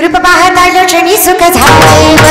रूप पाहता क्षणी सुख झाले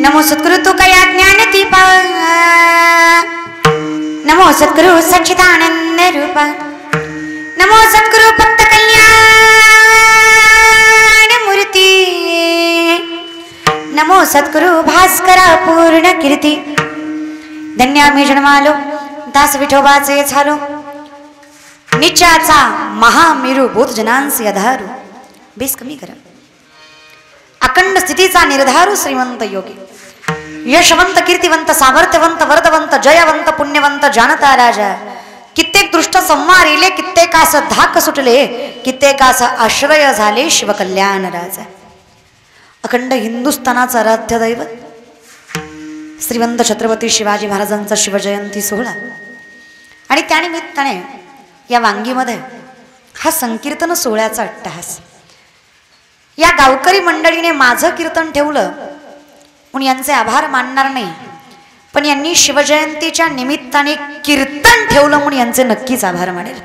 नमो सद्गुरु तुकया ज्ञान दीपा नमो सद्गुरु सच्चिदानंद रूप नमो सद्गुरु भक्त कल्याण मूर्ति नमो सद्गुरु भास्कर पूर्ण कीर्ती धन्य आम्ही जन्मालो दास विठोबाचे झालो नित्याचा महामेरू बोध जनांचे आधारू बेस कमी करा अखंड स्थितीचा निर्धारू श्रीमंत योगी यशवंत कीर्तिवंत सामर्थ्यवंत वरदवंत जयवंत पुण्यवंत जानता राजा कित्येक दृष्ट संवार इले कित्येकास धाक सुटले कित्येकास आश्रय झाले शिवकल्याण राजा अखंड हिंदुस्थानाचा आराध्य दैवत श्रीमंत छत्रपती शिवाजी महाराजांचा शिवजयंती सोहळा आणि त्यानिमित्ताने या वांगीमध्ये हा संकीर्तन सोहळ्याचा अट्टहास या गावकरी मंडळीने माझं कीर्तन ठेवलं म्हणून यांचे आभार मानणार नाही पण यांनी शिवजयंतीच्या निमित्ताने कीर्तन ठेवलं म्हणून यांचे नक्कीच आभार मानेल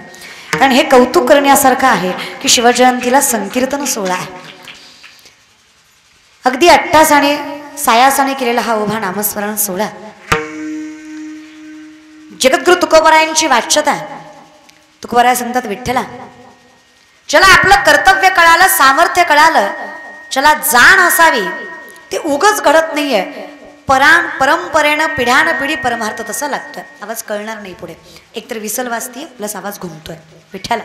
कारण हे कौतुक करण्यासारखं आहे की शिवजयंतीला संकीर्तन सोहळा आहे अगदी अट्टासाने सायासाने केलेला हा उभा नामस्मरण सोहळा जगद्गुरु तुकोबरायांची वाच्यता तुकोबराय संतात विठ्ठला चला आपलं कर्तव्य कळालं सामर्थ्य कळालं चला जाण असावी ते उगच घडत नाहीये परंपरेनं पिढ्यान पिढी परमार्थ तसा लागतोय आवाज कळणार नाही पुढे एकतर विसल वाजतीये प्लस आवाज घुमतोय विठ्ठला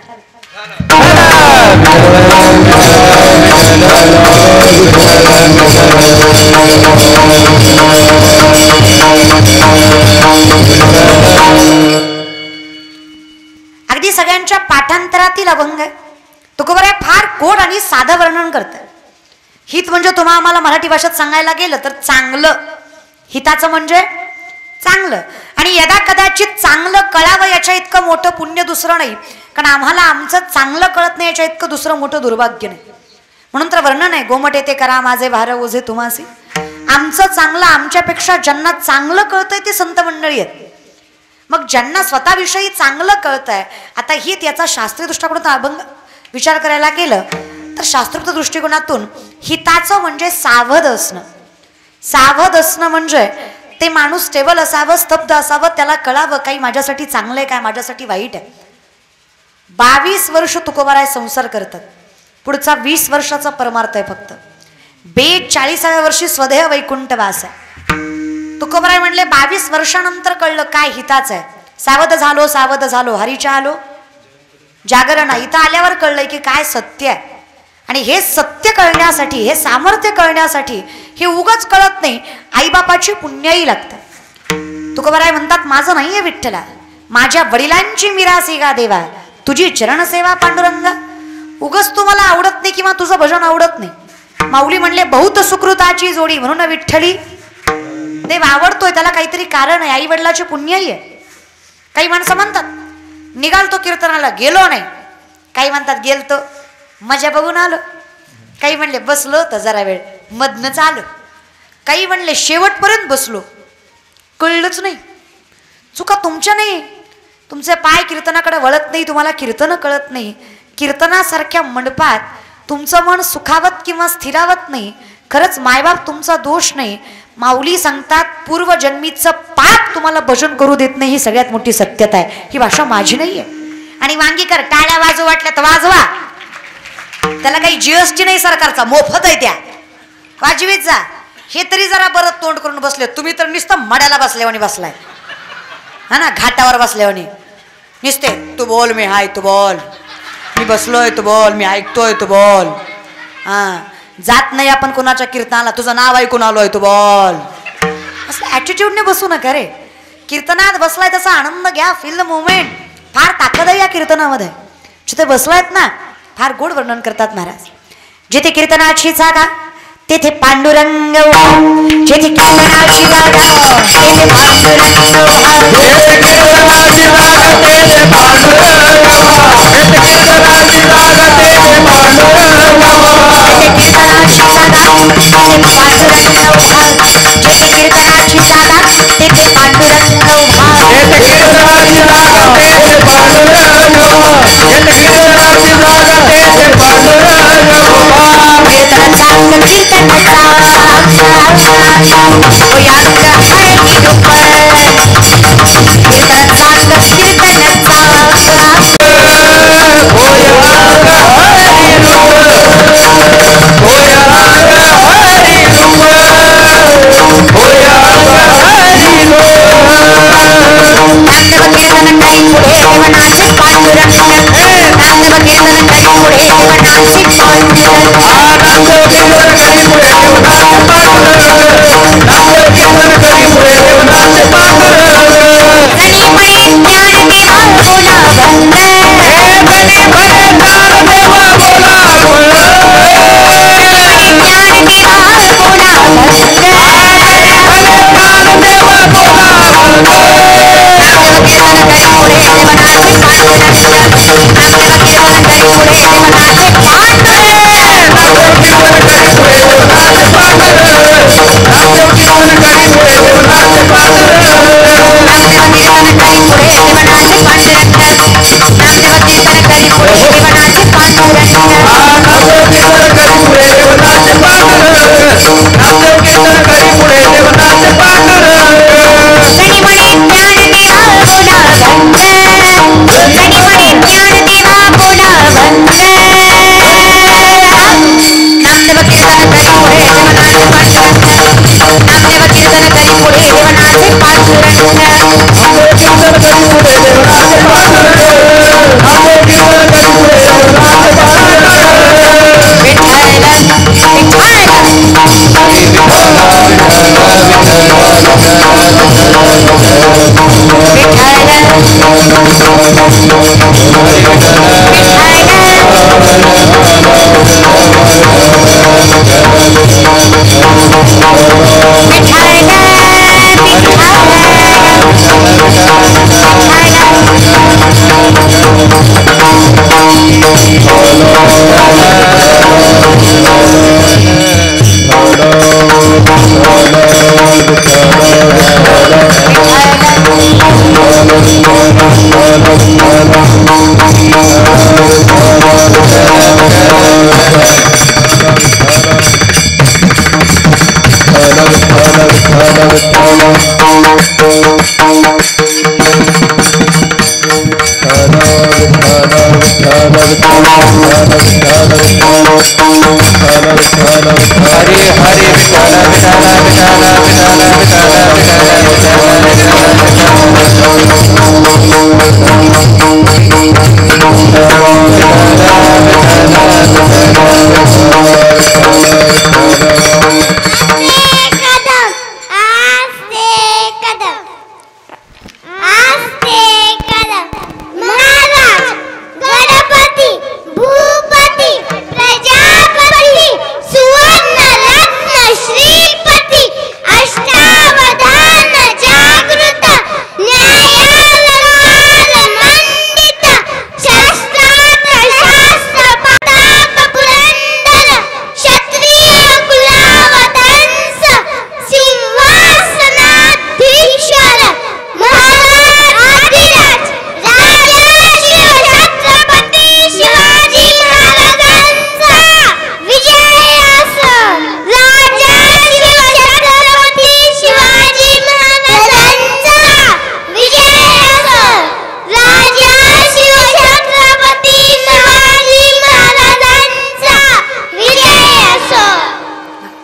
अगदी सगळ्यांच्या पाठांतरातील अभंग आहे तुकोबराय फार कोड आणि साधं वर्णन करतात हित म्हणजे तुम्हा आम्हाला मराठी भाषेत सांगायला गेलं तर चांगलं हिताचं म्हणजे चांगलं आणि यदा कदाचित चांगलं कळावं याच्या इतकं मोठं पुण्य दुसरं नाही कारण आम्हाला आमचं चांगलं कळत नाही याच्या इतकं दुसरं मोठं दुर्भाग्य नाही म्हणून तर वर्णन आहे गोमट येते करा माझे भार ओझे तुम्हासी आमचं चांगलं आमच्यापेक्षा ज्यांना चांगलं कळतंय ते संत मंडळी आहेत मग ज्यांना स्वतःविषयी चांगलं कळतंय आता हित याचा शास्त्रीय दृष्टिकोनातून अभंग विचार करायला गेलं तर शास्त्रोक्त दृष्टिकोनातून हिताचं म्हणजे सावध असणं सावध असणं म्हणजे ते माणूस स्टेबल असावं, स्तब्ध असावं, त्याला कळावं काही माझ्यासाठी चांगलं आहे, काय माझ्यासाठी वाईट आहे. 22 वर्ष तुकोबाराय संसार करतात. पुढचा 20 वर्षाचा परमार्थ आहे फक्त. 42व्या वर्षी स्वदेह वैकुंठ वास आहे. तुकोबाराय म्हणले 22 वर्षानंतर कळलं काय हिताचं आहे. सावध झालो, सावध झालो, हरीच्या आलो जागरण. इथं आल्यावर कळलंय की काय सत्य आहे. आणि हे सत्य कळण्यासाठी, हे सामर्थ्य कळण्यासाठी, हे उगाच कळत नाही, आईबापाची पुण्याई लागतात. तुकोबाराय म्हणतात माझं नाहीये विठ्ठला, माझ्या वडिलांची मिरासी गा देवा, तुझी चरणसेवा पांडुरंगा. उगाच तू मला आवडत नाही किंवा तुझं भजन आवडत नाही. माऊली म्हणले बहुत सुकृताची जोडी, म्हणून विठ्ठली देव आवडतोय, त्याला काहीतरी कारण आहे, आई वडिलाची पुण्याई आहे. काही माणसं म्हणतात निघालतो कीर्तनाला, गेलो नाही. काही म्हणतात गेलतो मजा बघून आलो. काही म्हणले बसलो तर जरा वेळ मधनच आलो. काही म्हणले शेवटपर्यंत बसलो, कळलंच नाही. चुका तुमच्या नाही, तुमचे पाय कीर्तनाकडे वळत नाही, तुम्हाला कीर्तन कळत नाही. कीर्तनासारख्या मंडपात तुमचं मन सुखावत किंवा स्थिरावत नाही. खरंच मायबाप तुमचा दोष नाही. माऊली सांगतात पूर्वजन्मीचं पाप तुम्हाला भजन करू देत नाही, ही सगळ्यात मोठी सत्यता आहे. ही भाषा माझी नाही आहे. आणि वांगीकर टाळ्या वाजू वाटल्या तर वाजवा, त्याला काही जीएसटी नाही सरकारचा, मोफत आहे त्या, वाजवीत जा. हे तरी जरा बरं तोंड करून बसले, तुम्ही तर नुसतं मड्याला बसल्यावानी बसलाय हा ना, घाटावर बसल्यावानी नुसते. तू बोल मी हाय, तू बोल मी बसलोय, तू बोल मी ऐकतोय, तू बोल. हा जात नाही आपण कोणाच्या कीर्तनाला, तुझं नाव ऐकून आलोय, तू बोल. असं ॲटिट्यूडने बसू नका रे. कीर्तनात बसलाय तसा आनंद घ्या, फील द मुवमेंट. फार ताकद आहे या कीर्तनामध्ये. जिथे बसलायत ना फार गोड वर्णन करतात महाराज. जिथे कीर्तनाची जागा तेथे पांडुरंग, जिथे कीर्तनाची जागा तेथे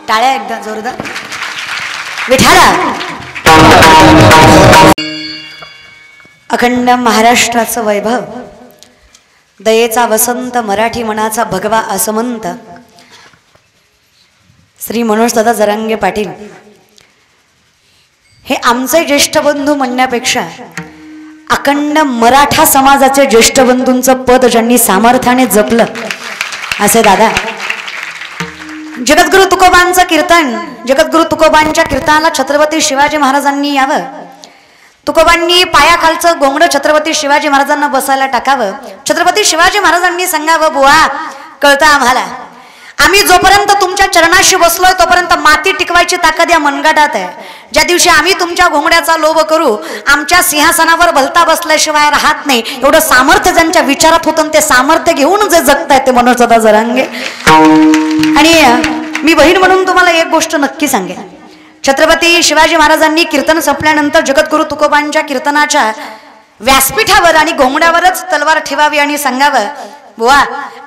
टाळ्या एकदा जोरदार. विठाला अखंड महाराष्ट्राचं वैभव, दयेचा वसंत, मराठी मनाचा भगवा असमंत श्री मनोजदादा जरांगे पाटील हे आमचे ज्येष्ठ बंधू म्हणण्यापेक्षा अखंड मराठा समाजाचे ज्येष्ठ बंधूंचं पद ज्यांनी सामर्थ्याने जपलं असे दादा. जगद्गुरु तुकोबांचं कीर्तन, जगद्गुरु तुकोबांच्या कीर्तनाला छत्रपती शिवाजी महाराजांनी यावं, तुकोबांनी पायाखालचं गोंगडं छत्रपती शिवाजी महाराजांना बसायला टाकावं, छत्रपती शिवाजी महाराजांनी सांगावं, बुवा कळतं आम्हाला, आम्ही जोपर्यंत तुमच्या चरणाशी बसलोय तोपर्यंत माती टिकवायची ताकद या मनगटात आहे. ज्या दिवशी आम्ही तुमच्या घोंगड्याचा लोभ करू, आमच्या सिंहासनावर भलता बसल्याशिवाय राहत नाही, एवढं सामर्थ्य ज्यांच्या विचारात होतं ते सामर्थ्य घेऊन जे जगतायत ते मनोजदादा जरांगे. आणि मी बहीण म्हणून तुम्हाला एक गोष्ट नक्की सांगेन, छत्रपती शिवाजी महाराजांनी कीर्तन संपल्यानंतर जगद्गुरु तुकोबांच्या कीर्तनाच्या व्यासपीठावर आणि घोंगड्यावरच तलवार ठेवावी आणि सांगावं, बुवा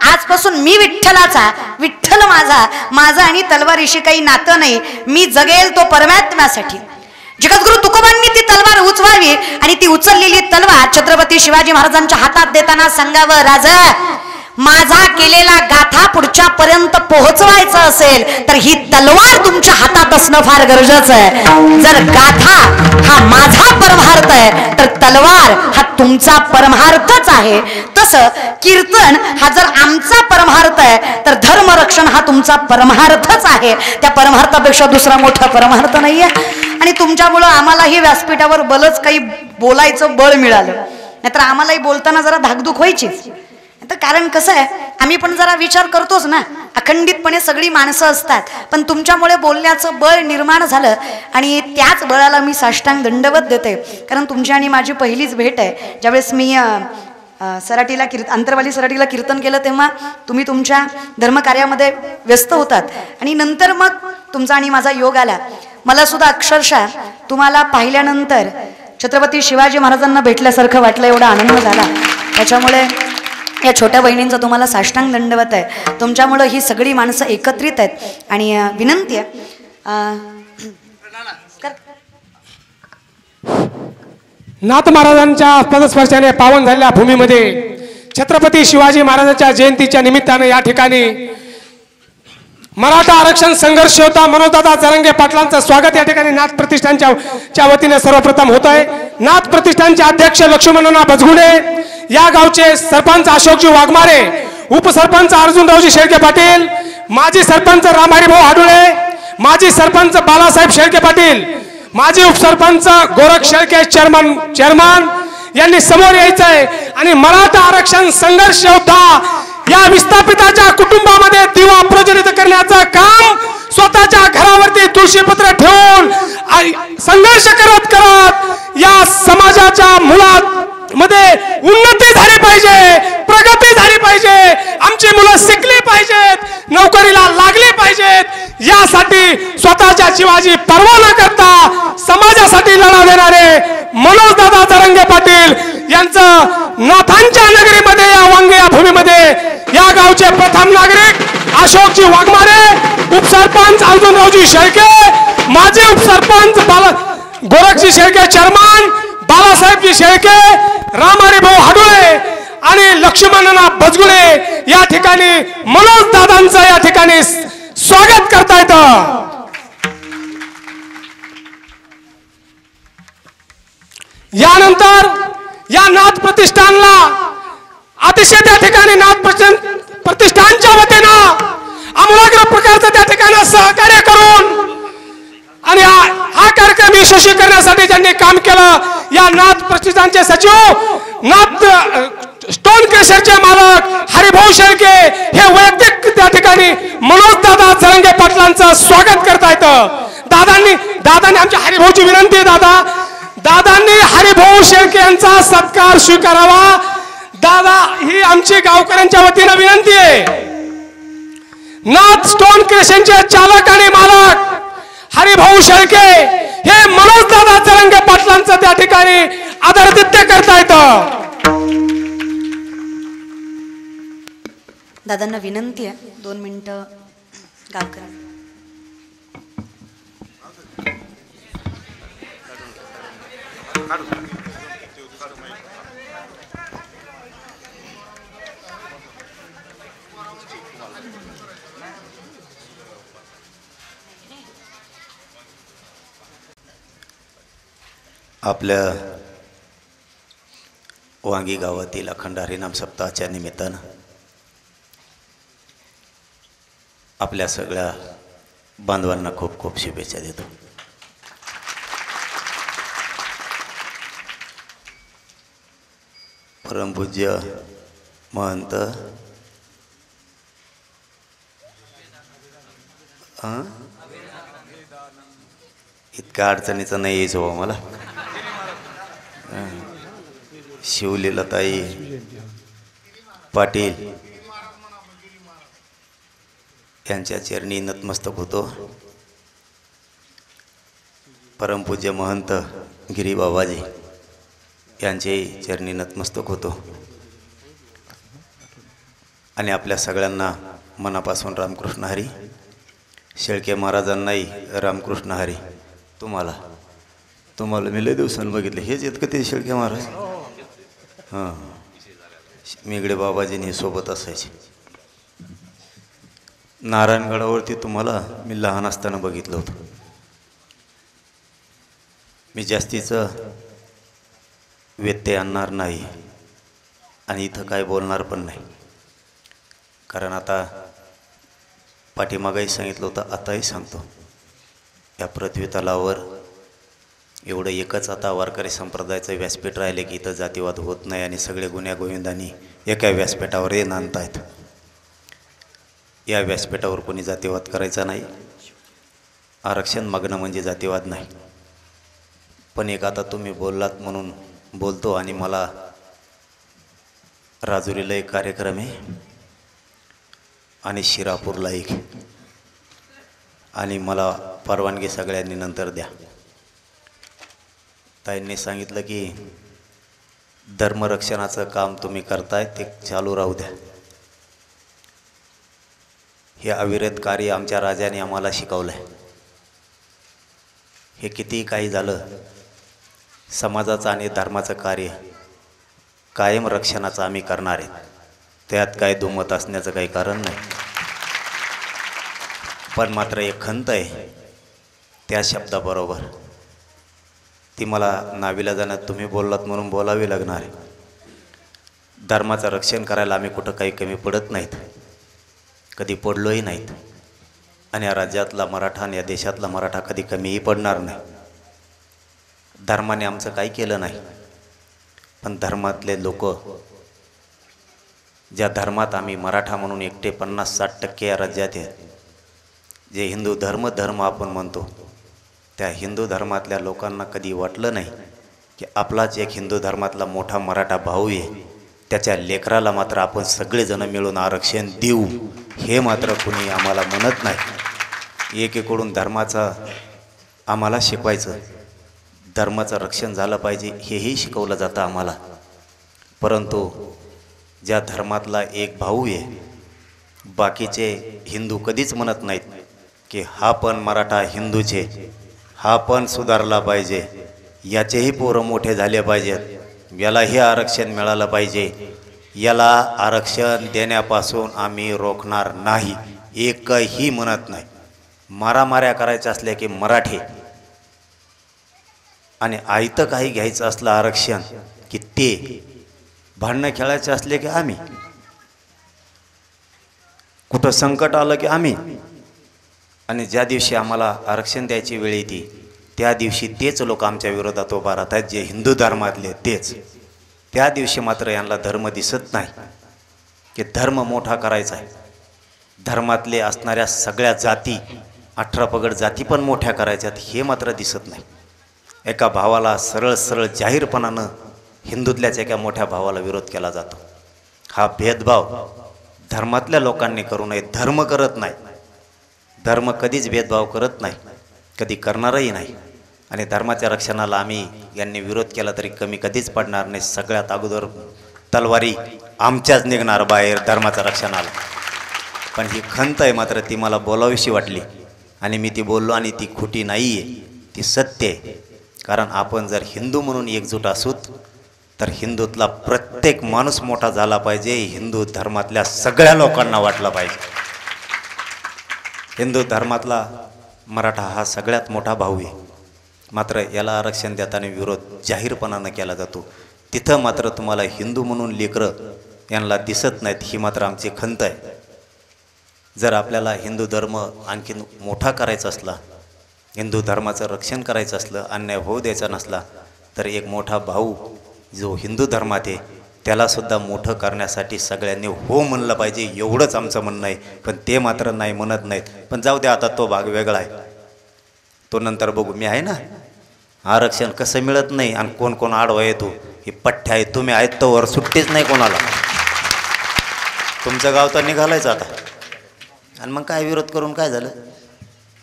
आजपासून मी विठ्ठलाचा, विठ्ठल माझा, माझा आणि तलवारीशी काही नातं नाही, मी जगेल तो परमात्म्यासाठी. जगद्गुरु तुकोबांनी ती तलवार उचवावी आणि ती उचललेली तलवार छत्रपती शिवाजी महाराजांच्या हातात देताना सांगावं, राजा माझा केलेला गाथा पुढच्या पर्यंत पोहोचवायचं असेल तर ही तलवार तुमच्या हातात असणं फार गरजेचं आहे. जर गाथा हा माझा परमार्थ आहे तर तलवार हा तुमचा परमार्थच आहे. तसं कीर्तन हा जर आमचा परमार्थ आहे तर धर्मरक्षण हा तुमचा परमार्थच आहे. त्या परमार्थापेक्षा दुसरा मोठा परमार्थ नाहीये. आणि तुमच्यामुळं आम्हालाही व्यासपीठावर बलच काही बोलायचं बळ मिळालं, नाहीतर आम्हालाही बोलताना जरा धाकधूक व्हायचीच. तर कारण कसं आहे, आम्ही पण जरा विचार करतोच ना, अखंडितपणे सगळी माणसं असतात, पण तुमच्यामुळे बोलण्याचं बळ निर्माण झालं आणि त्याच बळाला मी साष्टांग दंडवत देते. कारण तुमची आणि माझी पहिलीच भेट आहे. ज्यावेळेस मी सराटीला आंतरवाली सराटीला कीर्तन केलं तेव्हा तुम्ही तुमच्या धर्मकार्यामध्ये व्यस्त होतात आणि नंतर मग तुमचा आणि माझा योग आला. मला सुद्धा अक्षरशः तुम्हाला पाहिल्यानंतर छत्रपती शिवाजी महाराजांना भेटल्यासारखं वाटलं, एवढा आनंद झाला. त्याच्यामुळे या छोट्या बहिणींचा तुम्हाला साष्टांग दंडवत आहे. तुमच्यामुळं ही सगळी माणसं एकत्रित आहेत आणि विनंती आहे, नाथ महाराजांच्या पदस्पर्शाने पावन झालेल्या भूमीमध्ये छत्रपती शिवाजी महाराजांच्या जयंतीच्या निमित्ताने या ठिकाणी मराठा आरक्षण संघर्ष योद्धा मनोजदादा जरांगे पाटलांचं स्वागत या ठिकाणी नाथ प्रतिष्ठानच्या वतीने सर्वप्रथम होत आहे. नाथ प्रतिष्ठानचे अध्यक्ष लक्ष्मणनाना बजगुडे, या गावचे सरपंच अशोकजी वाघमारे, उपसरपंच अर्जुनरावजी शेळके पाटील, माजी सरपंच रामहरिभाऊ हाडुळे, माजी सरपंच बालासाहेब शेळके पाटील, माजी उपसरपंच गोरख शेळके चेअरमन यांनी समोर यायचं आहे आणि मराठा आरक्षण संघर्ष योद्धा या विस्थापिताच्या कुटुंबामध्ये दिवा प्रज्वलित करण्याचं काम स्वतःच्या घरावरती तुळशीपत्र ठेवून संघर्ष करत करत या समाजाच्या मुलात मध्ये उन्नती झाली पाहिजे, प्रगती झाली पाहिजे, आमची मुलं शिकली पाहिजेत, नोकरीला लागली पाहिजेत, यासाठी स्वतःच्या जीवाची पर्वा न करता समाजासाठी लढा देणारे मनोजदादा जरांगे पाटील यांचं नाथांच्या नगरीमध्ये या वांगे या भूमीमध्ये या गावचे प्रथम नागरिक अशोकजी वाघमारे, उपसरपंच अर्जुनरावजी शेळके, माजी उपसरपंच गोरखजी शेळके, चेअरमन बाळासाहेबजी शेळके, रामारी भाऊ हाडुळे आणि लक्ष्मणना बजगुळे या ठिकाणी मनोज दादांचं या ठिकाणी स्वागत करता येतं. यानंतर या नाथ प्रतिष्ठानला अतिशय त्या ठिकाणी नाथ प्रतिष्ठानच्या वतीनं आमूलाग्र प्रकारचं त्या ठिकाणी सहकार्य करून आणि हा कार्यक्रम यशस्वी करण्यासाठी ज्यांनी काम केलं या नाथ प्रतिष्ठानचे सचिव नाथ स्टोन क्रेशरचे मालक हरिभाऊ शेळके हे वैयक्तिक त्या ठिकाणी मनोज दादा जरंगे पाटलांचं स्वागत करता येतं. दादांनी आमच्या हरिभाऊची विनंती आहे, दादांनी हरिभाऊ शेळके यांचा सत्कार स्वीकारावा. दादा ही आमची गावकऱ्यांच्या वतीनं विनंती आहे. नाथ स्टोन क्रेशनचे चालक आणि मालक हरिभाऊ शेळके हे मनोज दादा जरंगे पाटलांचं त्या ठिकाणी आदरातिथ्य करता येतं. दादांना विनंती आहे 2 मिनिटं गावकऱ्यांना. आपल्या वांगी गावातील अखंड हरिनाम सप्ताहाच्या निमित्तानं आपल्या सगळ्या बांधवांना खूप खूप शुभेच्छा देतो. परमपूज्य महंत इतक्या अडचणीचं नाही यायचं हो मला. शिवलीलाताई पाटील यांच्या चरणी नतमस्तक होतो. परमपूज्य महंत गिरी बाबाजी यांचे चरणी नतमस्तक होतो आणि आपल्या सगळ्यांना मनापासून रामकृष्ण हरी. शेळके महाराजांनाही रामकृष्ण हरी. तुम्हाला मी लय दिवसांनी बघितले. हेच येत का ते शेळके महाराज? हां, मेगडे बाबाजींनी सोबत असायचे. नारायणगडावरती तुम्हाला मी लहान असताना बघितलं होतं. मी जास्तीचं व्यत्यय आणणार नाही आणि इथं काय बोलणार पण नाही, कारण आता पाठीमागंही सांगितलं होतं, आताही सांगतो. या पृथ्वी तलावर एवढं एकच आता वारकरी संप्रदायाचं व्यासपीठ राहिले की इथं जातीवाद होत नाही आणि सगळे गुन्ह्या गोविंदांनी एका व्यासपीठावर हे नांदतायत. या व्यासपीठावर कोणी जातीवाद करायचा नाही. आरक्षण मागणं म्हणजे जातीवाद नाही. पण एक आता तुम्ही बोललात म्हणून बोलतो. आणि मला राजुरीला एक कार्यक्रम आहे आणि शिरापूरला एक, आणि मला परवानगी सगळ्यांनी नंतर द्या. ताईंनी सांगितलं की धर्मरक्षणाचं काम तुम्ही करताय ते चालू राहू द्या. हे अविरत कार्य आमच्या राजाने आम्हाला शिकवलं आहे. हे कितीही काही झालं, समाजाचं आणि धर्माचं कार्य कायम रक्षणाचं आम्ही करणार आहे. त्यात काय दुमत असण्याचं काही कारण नाही. पण मात्र एक खंत आहे त्या शब्दाबरोबर, ती मला नाविलाजानं तुम्ही बोललात म्हणून बोलावी लागणार आहे. धर्माचं रक्षण करायला आम्ही कुठं काही कमी पडत नाहीत, कधी पडलोही नाहीत. आणि या राज्यातला मराठा आणि या देशातला मराठा कधी कमीही पडणार नाही. धर्माने आमचं काही केलं नाही, पण धर्मातले लोक, ज्या धर्मात आम्ही मराठा म्हणून एकटे 50-60% या राज्यात आहेत, जे हिंदू धर्म आपण म्हणतो, त्या हिंदू धर्मातल्या लोकांना कधी वाटलं नाही की आपलाच एक हिंदू धर्मातला मोठा मराठा भाऊ आहे, त्याच्या लेकराला मात्र आपण सगळेजण मिळून आरक्षण देऊ, हे मात्र कुणी आम्हाला म्हणत नाही. एकीकडून धर्माचा आम्हाला शिकवायचं, धर्माचं रक्षण झालं पाहिजे हेही शिकवलं जातं आम्हाला. परंतु ज्या धर्मातला एक भाऊ आहे, बाकीचे हिंदू कधीच म्हणत नाहीत की हा पण मराठा हिंदूचे, हा पण सुधारला पाहिजे, याचेही पोरं मोठे झाले पाहिजेत, यालाही आरक्षण मिळालं पाहिजे, याला आरक्षण देण्यापासून आम्ही रोखणार नाही, एकही म्हणत नाही. मारामाऱ्या करायच्या असल्या की मराठी, आणि आयतं काही घ्यायचं असलं आरक्षण की ते, भांडणं खेळायचे असले की आम्ही, कुठं संकट आलं की आम्ही. आणि ज्या दिवशी आम्हाला आरक्षण द्यायची वेळ येते त्या दिवशी तेच लोक आमच्या विरोधात उभा राहतात, जे हिंदू धर्मातले तेच. त्या दिवशी मात्र यांना धर्म दिसत नाही की धर्म मोठा करायचा आहे. धर्मातले असणाऱ्या सगळ्या जाती, 18 पगड जाती पण मोठ्या करायच्यात, हे मात्र दिसत नाही. एका भावाला सरळ सरळ जाहीरपणानं हिंदूतल्याच एका मोठ्या भावाला विरोध केला जातो. हा भेदभाव धर्मातल्या लोकांनी करू नये. धर्म करत नाही, धर्म कधीच भेदभाव करत नाही, कधी करणारही नाही. आणि धर्माच्या रक्षणाला आम्ही यांनी विरोध केला तरी कमी कधीच पडणार नाही. सगळ्यात अगोदर तलवारी आमच्याच निघणार बाहेर धर्माच्या रक्षणाला. पण ही खंत आहे मात्र ती मला बोलावीशी वाटली आणि मी ती बोललो, आणि ती खोटी नाही आहे, ती सत्य आहे. कारण आपण जर हिंदू म्हणून एकजूट असूत तर हिंदूतला प्रत्येक माणूस मोठा झाला पाहिजे, हिंदू धर्मातल्या सगळ्या लोकांना वाटला पाहिजे. हिंदू धर्मातला मराठा हा सगळ्यात मोठा भाऊ आहे, मात्र याला आरक्षण देताना विरोध जाहीरपणानं केला जातो. तिथं मात्र तुम्हाला हिंदू म्हणून लेकरं यांना दिसत नाहीत, ही मात्र आमची खंत आहे. जर आपल्याला हिंदू धर्म आणखीन मोठा करायचा असला, हिंदू धर्माचं रक्षण करायचं असलं, अन्याय होऊ द्यायचा नसला, तर एक मोठा भाऊ जो हिंदू धर्मात आहे त्यालासुद्धा मोठं करण्यासाठी सगळ्यांनी हो म्हणलं पाहिजे, एवढंच आमचं म्हणणं आहे. पण ते मात्र नाही म्हणत नाहीत. पण जाऊ द्या, आता तो भाग वेगळा आहे, तो नंतर बघू. मी आहे ना, आरक्षण कसं मिळत नाही आणि कोण कोण आडवा येतो, ही पठ्ठ्या आहे. तुम्ही आहेत तोवर सुट्टीच नाही कोणाला. तुमचं गाव तर निघालायच आता, आणि मग काय विरोध करून काय झालं,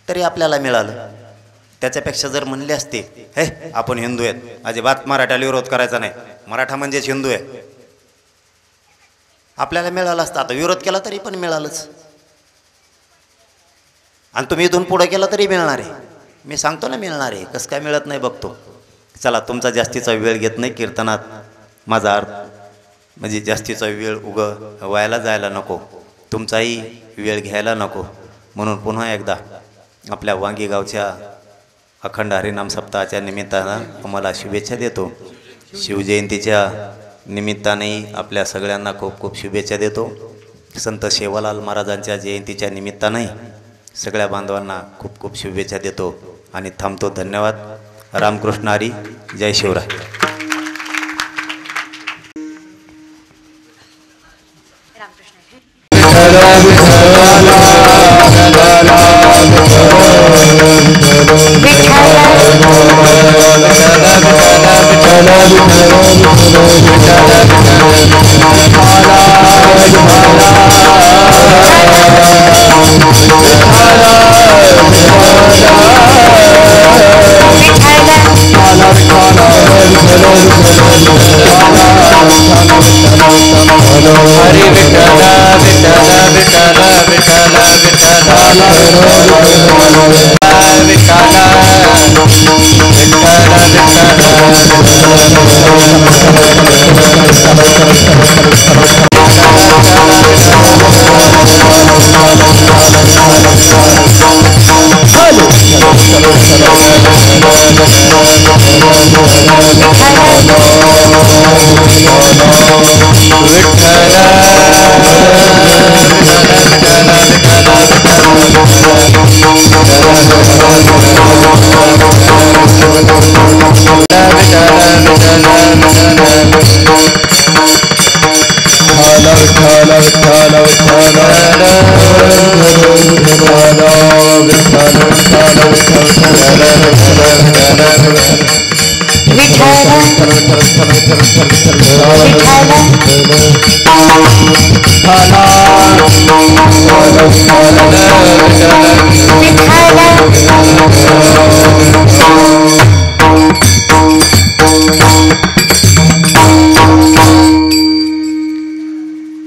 तरी आपल्याला मिळालं. त्याच्यापेक्षा जर म्हणले असते हे आपण हिंदू आहेत, अजिबात मराठ्याला विरोध करायचा नाही, मराठा म्हणजेच हिंदू आहे, आपल्याला मिळालं असतं. आता विरोध केला तरी पण मिळालंच, आणि तुम्ही इथून पुढे केला तरी मिळणार आहे. मी सांगतो ना मिळणार आहे, कसं काय मिळत नाही बघतो. चला, तुमचा जास्तीचा वेळ घेत नाही किर्तनात, माझा अर्थ म्हणजे जास्तीचा वेळ व्हायला जायला नको, तुमचाही वेळ घ्यायला नको. म्हणून पुन्हा एकदा आपल्या वांगी गावच्या अखंड हरिनाम सप्ताहाच्या निमित्तानं आम्हाला शुभेच्छा देतो. शिवजयंतीच्या निमित्तानेही आपल्या सगळ्यांना खूप खूप शुभेच्छा देतो. संत सेवालाल महाराजांच्या जयंतीच्या निमित्तानेही सगळ्या बांधवांना खूप खूप शुभेच्छा देतो आणि थांबतो. धन्यवाद. रामकृष्ण हरी. जय शिवराय.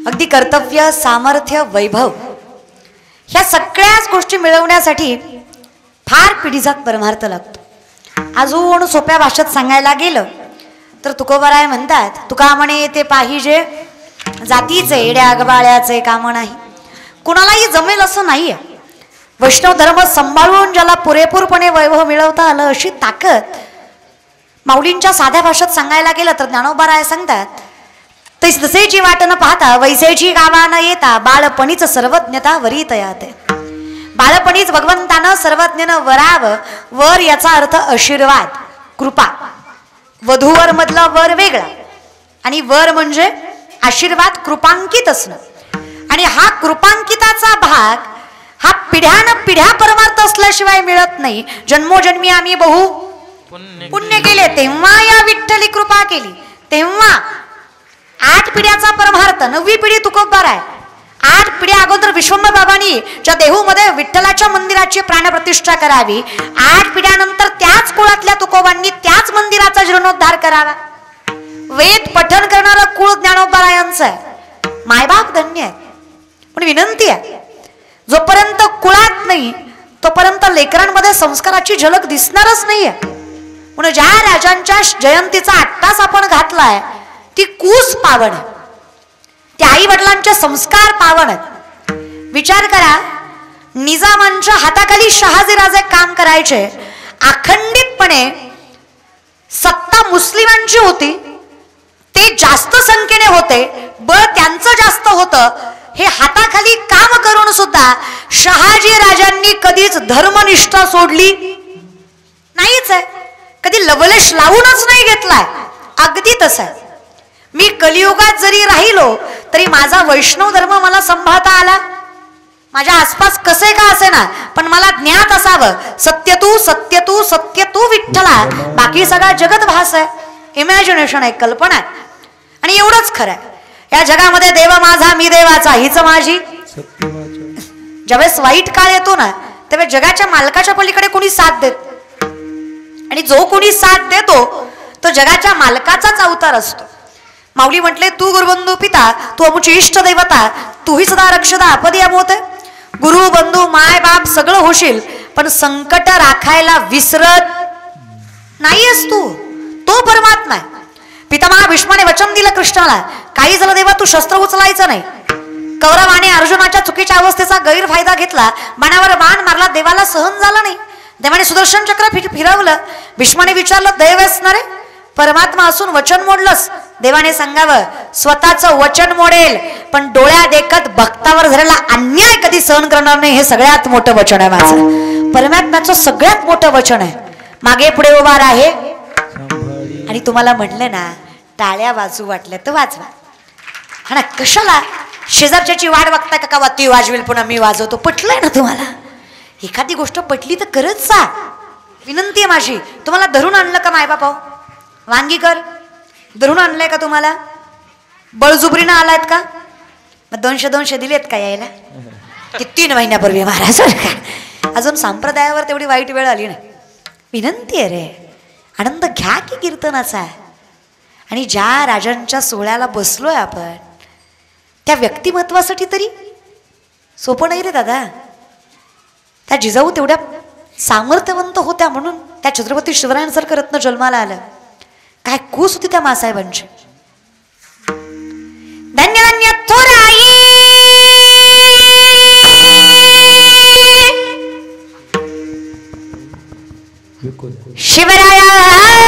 अगदी कर्तव्य, सामर्थ्य, वैभव ह्या सगळ्या सगळ्याच गोष्टी मिळवण्यासाठी फार पिढीजात परमार्थ लागतो. अजून सोप्या भाषेत सांगायला गेलं तर तुकोबाराय म्हणतात, तुका म्हणे ते पाहिजे जातीचे येड्या अगबाळ्याचे काम नाही. कुणालाही जमेल असं नाहीये. वैष्णव धर्म सांभाळून ज्याला पुरेपूरपणे वैभव मिळवता आलं अशी ताकद माऊलींच्या साध्या भाषेत सांगायला गेलं तर ज्ञानोबाराय सांगतात, तसेची वाट न पाहता वैसेची गावा न येता बाळपणीच सर्वज्ञता वरी तयाते. बाळपणीच भगवंतानं सर्वज्ञनं वरावं. वर याचा अर्थ आशीर्वाद, कृपा. वधूवर मधला वर वेगळा आणि वर म्हणजे आशीर्वाद, कृपांकित असणं. आणि हा कृपांकिताचा भाग हा पिढ्यानं पिढ्या परमार्थ असल्याशिवाय मिळत नाही. जन्मोजन्मी आम्ही बहु पुण्य केले तेव्हा या विठ्ठली कृपा केली, तेव्हा 8 पिढ्याचा परमार्थ. 9वी पिढी तुकोबाराय. 8 पिढ्या अगोदर विश्वंभर बाबांनी ज्या देहूमध्ये विठ्ठलाच्या मंदिराची प्राणप्रतिष्ठा करावी, 8 पिढ्यानंतर त्याच कुळातल्या तुकोबांनी त्याच मंदिराचा जीर्णोद्धार करावा. वेद पठण करणारं कुळ ज्ञानोबारायांचं आहे. मायबाप धन्य आहे. पण विनंती आहे, जोपर्यंत कुळात नाही तोपर्यंत लेकरांमध्ये संस्काराची झलक दिसणारच नाहीये. म्हणून ज्या राजांच्या जयंतीचा 8 तास आपण घातलाय ती कूस पावन आहे. त्या आई वडिलांचे संस्कार पावन आहेत. विचार करा, निजामांच्या हाताखाली शहाजीराजे काम करायचे. अखंडितपणे सत्ता मुस्लिमांची होती, ते जास्त संख्येने होते, बळ त्यांचं जास्त होतं. हे हाताखाली काम करून सुद्धा शहाजी राजांनी कधीच धर्मनिष्ठा सोडली नाहीच आहे. कधी लवलेश लावूनच नाही घेतलाय. अगदी तसं आहे. मी कलियुगात जरी राहिलो तरी माझा वैष्णव धर्म मला सांभाळता आला. माझ्या आसपास कसे का असे ना, पण मला ज्ञात असावं, सत्य तू सत्य तू सत्य तू विठ्ठला. बाकी सगळा जगत भास आहे, इमॅजिनेशन आहे, कल्पना आहे. आणि एवढंच खरं आहे, या जगामध्ये देव माझा मी देवाचा हीच माझी. ज्यावेळेस वाईट काळ येतो ना तेव्हा जगाच्या मालकाच्या पलीकडे कोणी साथ देत, आणि जो कोणी साथ देतो तो जगाच्या मालकाचाच अवतार असतो. माऊली म्हटले, तू गुरुबंधू पिता, तू अमुची इष्ट देवता, तूही सदा रक्षदा आपदी अमोते. गुरु बंधू माय बाप सगळं होशील, पण संकट राखायला विसरत नाहीयेस तू. तो परमात्मा आहे. पितामहा भीष्माने वचन दिलं कृष्णाला, काही झालं देवा तू शस्त्र उचलायचं नाही. कौरवाने अर्जुनाच्या चुकीच्या अवस्थेचा गैरफायदा घेतला, बाणावर बाण मारला, देवाला सहन झाला नाही. देवाने सुदर्शन चक्र फिरवलं. भीष्माने विचारलं, दैव असणार आहे? परमात्मा असून वचन मोडलंस. देवाने सांगावं, स्वतःचं वचन मोडेल पण डोळ्या देखत भक्तावर झालेला अन्याय कधी सहन करणार नाही. हे सगळ्यात मोठं वचन आहे माझं. परमात्म्याचं सगळ्यात मोठं वचन आहे. मागे पुढे उभा आहे आणि तुम्हाला म्हटलं ना, टाळ्या वाजू वाटल्या तर वाजवा. हा ना, कशाला शेजारच्याची वाट बघताय का? का ती वाजवेल पुन्हा मी वाजवतो? पटलंय ना तुम्हाला? एखादी गोष्ट पटली तर करत जा. विनंती आहे माझी. तुम्हाला धरून आणलं का मायबापाव? वांगीकर धरून आणलंय का तुम्हाला? बळजुबरीनं आलायत का? मग 200 दिलेत का यायला? की 3 महिन्यापूर्वी महाराज का? अजून संप्रदायावर तेवढी वाईट वेळ आली नाही. विनंती आहे रे, आनंद घ्या की कीर्तनाचा. आणि ज्या राजांच्या सोहळ्याला बसलोय आपण त्या व्यक्तिमत्वासाठी तरी सोपं नाही रे दादा. त्या जिजाऊ तेवढ्या सामर्थ्यवंत होत्या म्हणून त्या छत्रपती शिवरायांसारखं रत्न जन्माला आलं. काय कूस होती त्या मासाहेबांची. धन्य धन्य थोराई शिवरायांची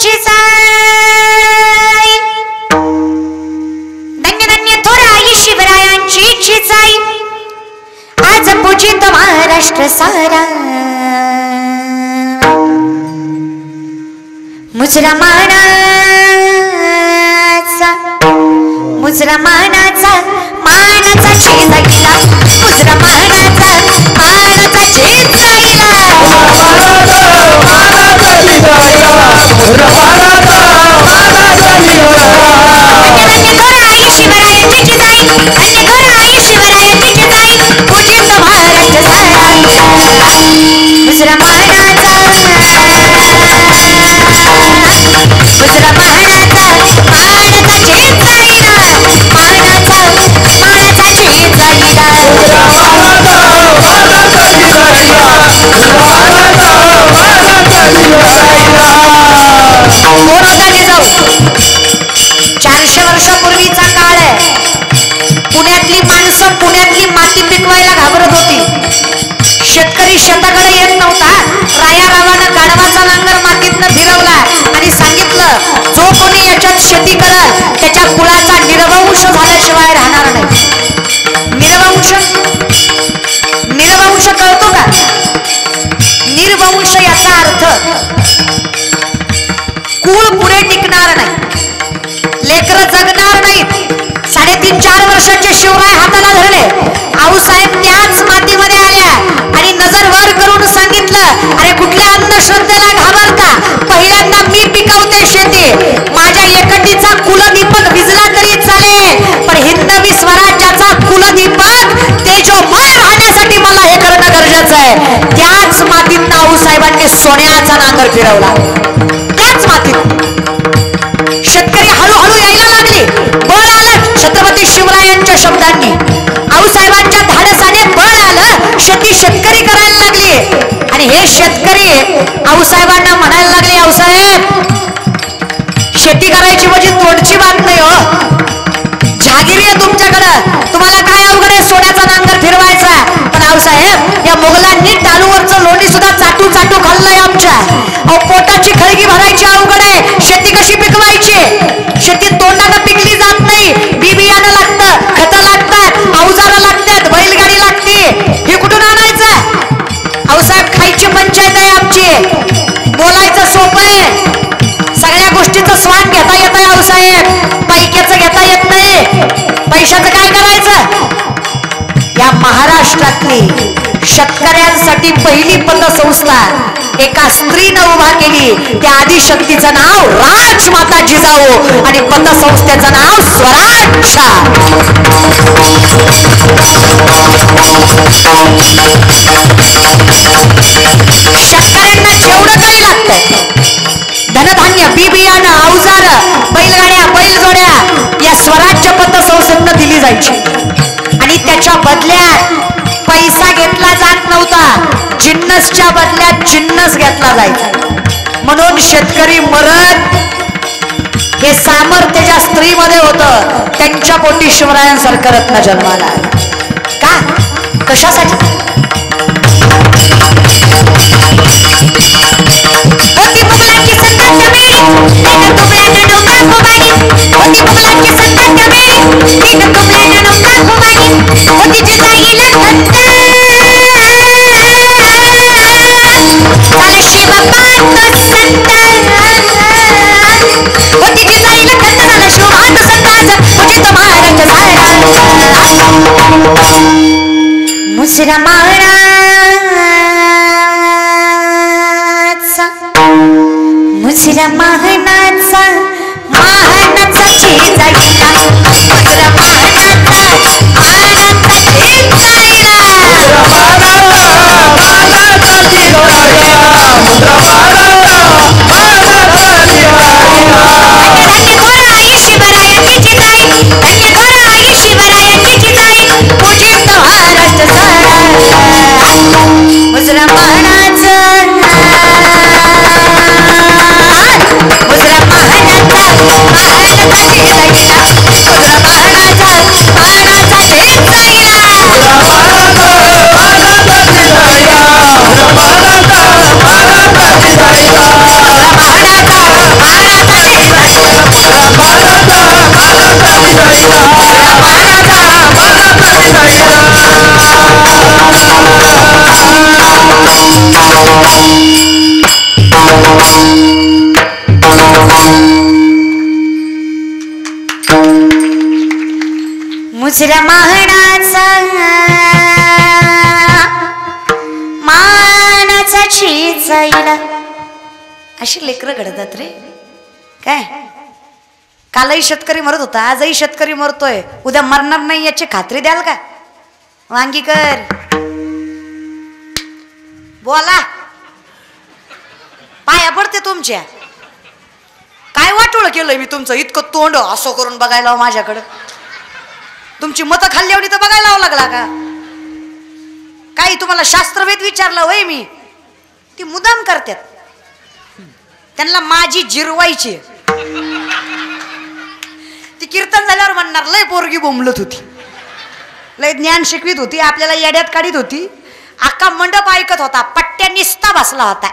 चिचाई. धन्य धन्य थोराई शिवरायांची चिचाई. आज पूजित महाराष्ट्र सारा. मुजरा मानाचा मानाचा चेता गेला. मुजरा मानाचा मानाचा चेता गेला. आई शिवरायांची चिताई. आई शिवरायांची चिताई. पूजित महाराष्ट्र सारा. मुजरा मानाचा मुजरा मानाचा मानाचा चेता गेला. मानाचा चेता गेला. वंश याचा अर्थ कुळ पुढे टिकणार नाही, लेकरं जगणार नाहीत. 3.5-4 वर्षाचे शिवराय हाताला धरले. आऊसाहेब त्याच मातीमध्ये आल्या आणि नजर वर करून सांगितलं, अरे कुठल्या अंधश्रद्धेला घाबरता, पहिल्यांदा मी पिकवते शेती. माझ्या एकटीचा कुलदीपक विजला तरी चालेल, पण हिंदवी स्वराज्याचा कुलदीपक तेजोमय राहण्यासाठी मला हे करणं गरजेचं आहे. त्याच मातीत आऊसाहेबांनी सोन्याचा नांगर फिरवला. त्याच मातीत शेतकरी हळूहळू यायला लागले. बळ आलं छत्रपती शिवरायांच्या शब्दांनी. आऊसाहेबांच्या धाडसाने बळ आलं, शेती शेतकरी करायला लागले. आणि हे शेतकरी आऊसाहेबांना म्हणायला लागले, आऊसाहेब शेती करायची म्हणजे तोंडची बात नाही हो, जहागिरी आहे तुमच्याकडं, तुम्हाला काय अवघड आहे सोन्याचा नांगर फिरवायचा. पण आऊसाहेब या मुघलांनी टालूवरचं लोणी सुद्धा चाटू चाटू खाल्लंय आमच्या. अहो पोटाची खळगी भरायची अवघड आहे, शेती कशी पिकवायची. शेती तोंडानं पिकली जात नाही, बी बियाणं लागतं, खतं लागतात, अवजारं लागतात, बैलगाडी लागते. हे कुठून आणायचं. आऊसाहेब खायची पंचायत आहे आमची, बोलायचं सोपं आहे, सगळ्या गोष्टीचं स्वाद घेता येत आहे आऊसाहेब, पैक्याचं घेता येत नाही. पैशाचं काय करायचं. या महाराष्ट्रातली शेतकऱ्यांसाठी पहिली पतसंस्था एका स्त्रीनं उभा केली. त्या आदिशक्तीचं नाव राजमाता जिजाऊ आणि पतसंस्थेचं नाव स्वराज्य. शेतकऱ्यांना जेवढं काही लागतंय, धनधान्य, बी बियाणं, अवजार, बैलगाड्या, बैलजोड्या, या स्वराज्य पतसंस्थेतनं दिली जायची. आणि त्याच्या बदल्यात पैसा घेतला जात नव्हता, जिन्नसच्या बदल्यात जिन्नस घेतला जायचा. म्हणून शेतकरी मरत हे सामर्थ्य ज्या स्त्रीमध्ये होतं, त्यांच्या पोटी शिवरायांसारखं रत्न जन्माला. का कशासाठी. होती मुघलांची सत्ता मेरी, तीन तुकड्यानं डोंगर फुगानी. होती मुघलांची सत्ता मेरी, तीन तुकड्यानं डोंगर फुगानी. होती जिजाईला धंदा, झालं शिवबात सत्ता. होती जिजाईला धंदा, झालं शिवबात सत्ता. मुझे तो महाराज झाला मुसरा महाराज, मुसरा महानाचा महानाचा जिजाईला, मुसरा महानाचा महानाचा जिजाईला. धन्य थोर आई शिवरायांची जिजाई, धन्य थोर आई शिवरायांची जिजाई, मुझे तो महाराष्ट्र झाला. मुसरा महानाचा मुसरा महानाचा मानाचा जिजाईला. अशी लेकरं घडतात रे. काय कालही शेतकरी मरत होता, आजही शेतकरी मरतोय, उद्या मरणार नाही याची खात्री द्याल का. वांगीकर बोला, पाया पडते तुमच्या. काय वाटोळ केलंय मी तुमचं, इतकं तोंड असं करून बघायला माझ्याकडं. तुमची मतं खाल्ल्यावर तर बघायला लावं लागला का. काही तुम्हाला शास्त्रवेद विचारलं होय मी, ती मुदाम करतात. त्यांना माझी जिरवायची. ती कीर्तन झाल्यावर म्हणणार लय पोरगी बोंबलत होती, लय ज्ञान शिकवित होती, आपल्याला येड्यात काढीत होती. अख्खा मंडप ऐकत होता, पट्ट्या निस्ता बसला होता.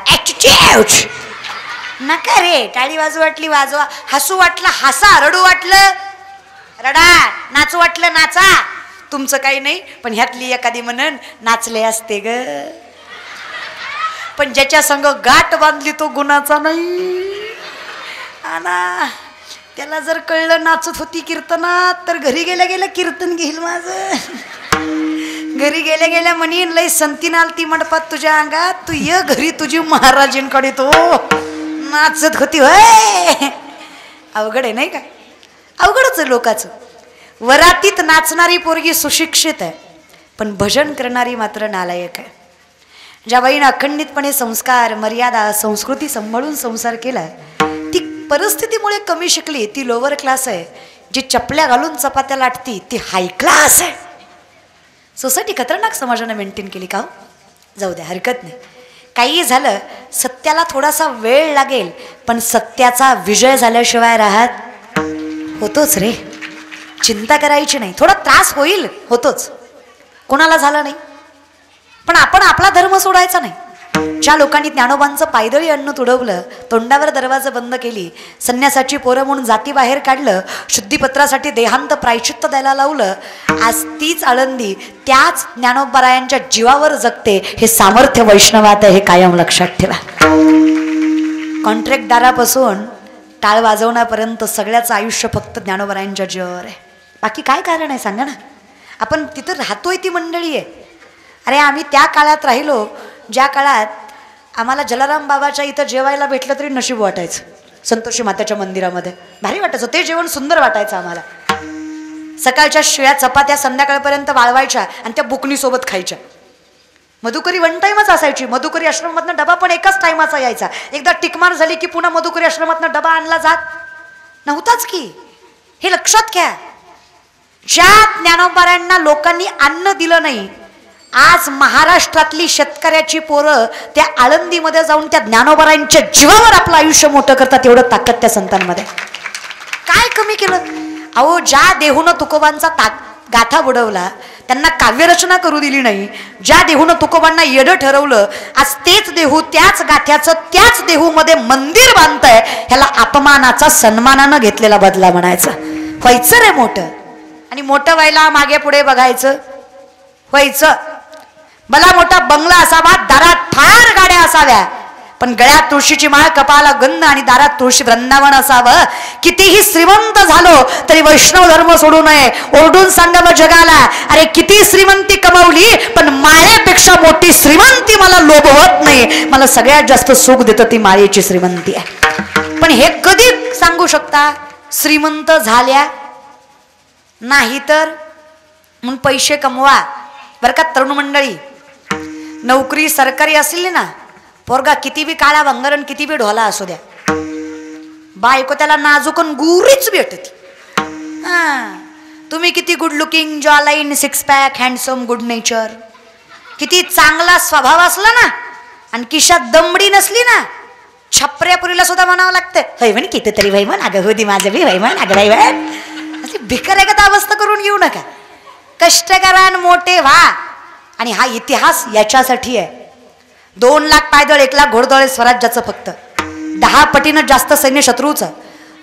नका रे, टाळी वाजू वाटली वाजवा, हसू वाटलं हसा, रडू वाटलं रडा, नाचू वाटलं नाचा. तुमचं काही नाही, पण ह्यातली एखादी म्हणन नाचले असते ग. पण ज्याच्या संग गाठ बांधली तो गुणाचा नाही. आना त्याला जर कळलं नाचत होती कीर्तनात तर घरी गेल्या गेल्या कीर्तन घेईल माझं. घरी गेल्या गेल्या म्हणीन लय संती नालती मंडपात तुझ्या अंगात, तू ये घरी तुझी महाराजींकडे तो नाचत होती होय. अवघड आहे नाही का? अवघडच आहे लोकांचं. वरातीत नाचणारी पोरगी सुशिक्षित आहे, पण भजन करणारी मात्र नालायक आहे. ज्या बाईनं अखंडितपणे संस्कार मर्यादा संस्कृती सांभाळून संसार केला ती परिस्थितीमुळे कमी शिकली, ती लोअर क्लास आहे. जी चपल्या घालून चपात्या लाटती ती हाय क्लास आहे. सोसायटी खतरनाक समाजानं मेंटेन केली का हो? जाऊ द्या, हरकत नाही. काही झालं सत्याला थोडासा वेळ लागेल, पण सत्याचा विजय झाल्याशिवाय राहत होतोच रे. चिंता करायची नाही. थोडा त्रास होईल, होतोच, कोणाला झाला नाही, पण आपण आपला धर्म सोडायचा नाही. ज्या लोकांनी ज्ञानोबांचं पायदळी अन्न तुडवलं, तोंडावर दरवाजे बंद केली, संन्यासाची पोरं म्हणून जाती बाहेर काढलं, शुद्धीपत्रासाठी देहांत प्रायश्चित्त द्यायला लावलं, आज तीच आळंदी त्याच ज्ञानोबारायांच्या जीवावर जगते. हे सामर्थ्य वैष्णवात आहे, हे कायम लक्षात ठेवा. कॉन्ट्रॅक्टदारापासून टाळ वाजवण्यापर्यंत सगळ्याचं आयुष्य फक्त ज्ञानोबारायांच्या जीवावर आहे. बाकी काय कारण आहे सांगा ना? आपण तिथं राहतोय ती मंडळी आहे. अरे आम्ही त्या काळात राहिलो ज्या काळात आम्हाला जलाराम बाबाच्या इथं जेवायला भेटलं तरी नशीब वाटायचं. संतोषी मातेच्या मंदिरामध्ये भारी वाटायचं, ते जेवण सुंदर वाटायचं आम्हाला. सकाळच्या शिळ्या चपात्या संध्याकाळपर्यंत वाळवायच्या आणि त्या बुकणीसोबत खायच्या. मधुकरी वन टाईमच असायची. मधुकरी आश्रमातनं डबा पण एकाच टायमाचा यायचा. एकदा टिकमार झाली की पुन्हा मधुकरी आश्रमातनं डबा आणला जात नव्हताच की. हे लक्षात घ्या. ज्या ज्ञानोबारांना लोकांनी अन्न दिलं नाही, आज महाराष्ट्रातली शेतकऱ्याची पोरं त्या आळंदीमध्ये जाऊन त्या ज्ञानोबारांच्या जीवावर आपलं आयुष्य मोठं करतात. एवढं ताकद त्या संतांमध्ये. काय कमी केलं? अहो, ज्या देहूनं तुकोबांचा गाथा बुडवला त्यांना काव्यरचना करू दिली नाही, ज्या देहूनं तुकोबांना येडं ठरवलं, आज तेच देहू त्याच गाथ्याचं त्याच देहूमध्ये मंदिर बांधतंय. ह्याला अपमानाचा सन्मानानं घेतलेला बदला म्हणायचा. व्हायचं रे मोठं, आणि मोठं व्हायला मागे पुढे बघायचं. व्हायचं भला मोठा बंगला असावा, दारात फार गाड्या असाव्या, पण गळ्यात तुळशीची माळ, कपाला गंध आणि दारात तुळशी वृंदावन असावं. कितीही श्रीमंत झालो तरी वैष्णव धर्म सोडू नये. ओरडून सांगावं जगाला, अरे किती श्रीमंती कमावली पण मायेपेक्षा मोठी श्रीमंती मला लोभवत नाही. मला सगळ्यात जास्त सुख देतं ती मायेची श्रीमंती आहे. पण हे कधी सांगू शकता? श्रीमंत झाल्या नाही तर म्हणून पैसे कमवा. बरं का तरुण मंडळी, नोकरी सरकारी असली ना, पोरगा किती बी काळा भंगारण किती बी ढोला असू द्या, बायको त्याला नाजूकन गुरीच भेटते. तुम्ही किती गुड लुकिंग, जॉ line, six pack, handsome, good nature, किती चांगला स्वभाव असला ना आणि किशात दमडी नसली ना, छपऱ्यापुरीला सुद्धा म्हणावं लागतं, वैमन कितीतरी वैमन, अगं होती माझं बी वैमन, अगं वैमन. अशी भिकार एखादा अवस्था करून घेऊ नका. कष्ट करा आणि मोठे व्हा. आणि हा इतिहास याच्यासाठी आहे. 2 लाख पायदळ, 1 लाख घोडदळ स्वराज्याचं फक्त 10 पटीनं जास्त सैन्य शत्रूचं.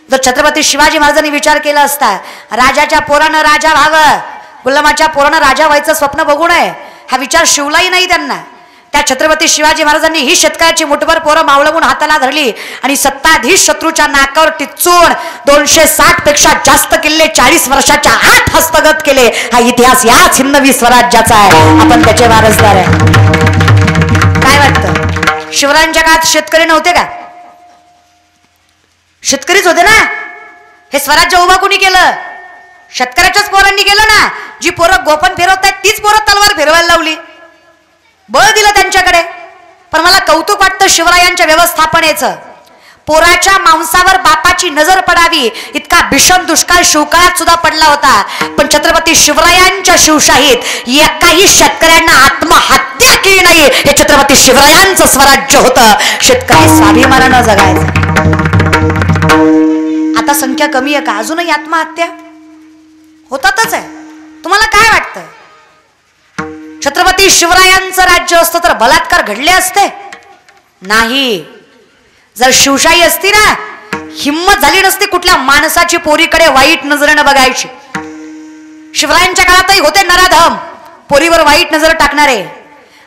जर छत्रपती शिवाजी महाराजांनी विचार केला असता, राजाच्या पोरानं राजा व्हावं, गुलामाच्या पोरानं राजा व्हायचं स्वप्न बघू नये, हा विचार शिवलाही नाही त्यांना. त्या छत्रपती शिवाजी महाराजांनी ही शेतकऱ्याची मुठभर पोरं मावळवून हाताला धरली आणि सत्ताधीश शत्रूच्या नाकावर टिचून 260 पेक्षा जास्त किल्ले 40 वर्षाच्या आत हस्तगत केले. हा इतिहास याच हिंदवी स्वराज्याचा आहे. आपण त्याचे वारसदार आहे. काय वाटतं, शिवरायांच्या काळात शेतकरी नव्हते का? शेतकरीच होते ना. हे स्वराज्य उभा कोणी केलं? शेतकऱ्याच्याच पोरांनी केलं ना. जी पोरं गोपन फिरवत आहेत तीच पोरं तलवार फिरवायला लावली, बळ दिलं त्यांच्याकडे. पण मला कौतुक वाटतं शिवरायांच्या व्यवस्थापनेचं. पोराच्या मांसावर बापाची नजर पडावी इतका भीषण दुष्काळ शिवकाळात सुद्धा पडला होता, पण छत्रपती शिवरायांच्या शिवशाहीत एकाही शेतकऱ्यांना आत्महत्या केली नाही. हे छत्रपती शिवरायांचं स्वराज्य होतं. शेतकरी स्वाभिमानानं जगायचं. आता संख्या कमी आहे का? अजूनही आत्महत्या होतातच आहे. तुम्हाला काय वाटतं, छत्रपती शिवरायांचं राज्य असतं तर बलात्कार घडले असते? नाही. जर शिवशाही असती ना, हिम्मत झाली नसती कुठल्या माणसाची पोरीकडे वाईट नजरेनं बघायची. शिवरायांच्या काळातही होते नराधम, पोरीवर वाईट नजर टाकणारे.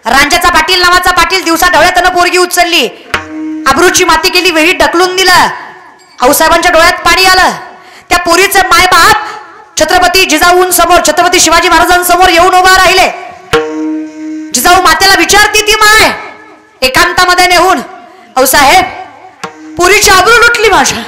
रांजाचा पाटील नावाचा पाटील दिवसा ढवळ्यात पोरगी उचलली, आबरूची माती केली, वेळी ढकलून दिलं. आऊसाहेबांच्या डोळ्यात पाणी आलं. त्या पोरीचं मायबाप छत्रपती जिजाऊंसमोर, छत्रपती शिवाजी महाराजांसमोर येऊन उभा राहिले. जिजाऊ मातेला विचारती ती माय एकांतामध्ये नेऊन, आऊसाहेब पोरीची आबरू लुटली माझ्या.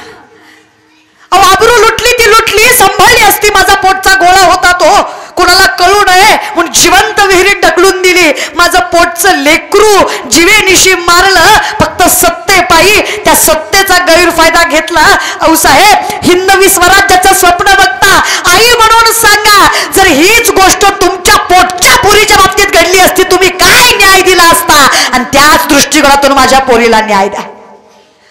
अहो आबरू लुटली ती लुटली, सांभाळली असती, माझा पोटचा गोळा होता तो, कुणाला कळू नये म्हणून जिवंत विहिरीत ढकलून दिली. माझं पोटचं लेकरू जीवेनिशी मारलं फक्त सत्तेपायी. त्या सत्तेचा गैरफायदा घेतला. आऊसाहेब हिंदवी स्वराज्याचं स्वप्न बघता आई म्हणून सांगा, जर हीच गोष्ट तुमच्या पोटच्या पोरीच्या बाबतीत घडली असती तुम्ही काय न्याय दिला असता? आणि त्याच दृष्टिकोनातून माझ्या पोरीला न्याय द्या.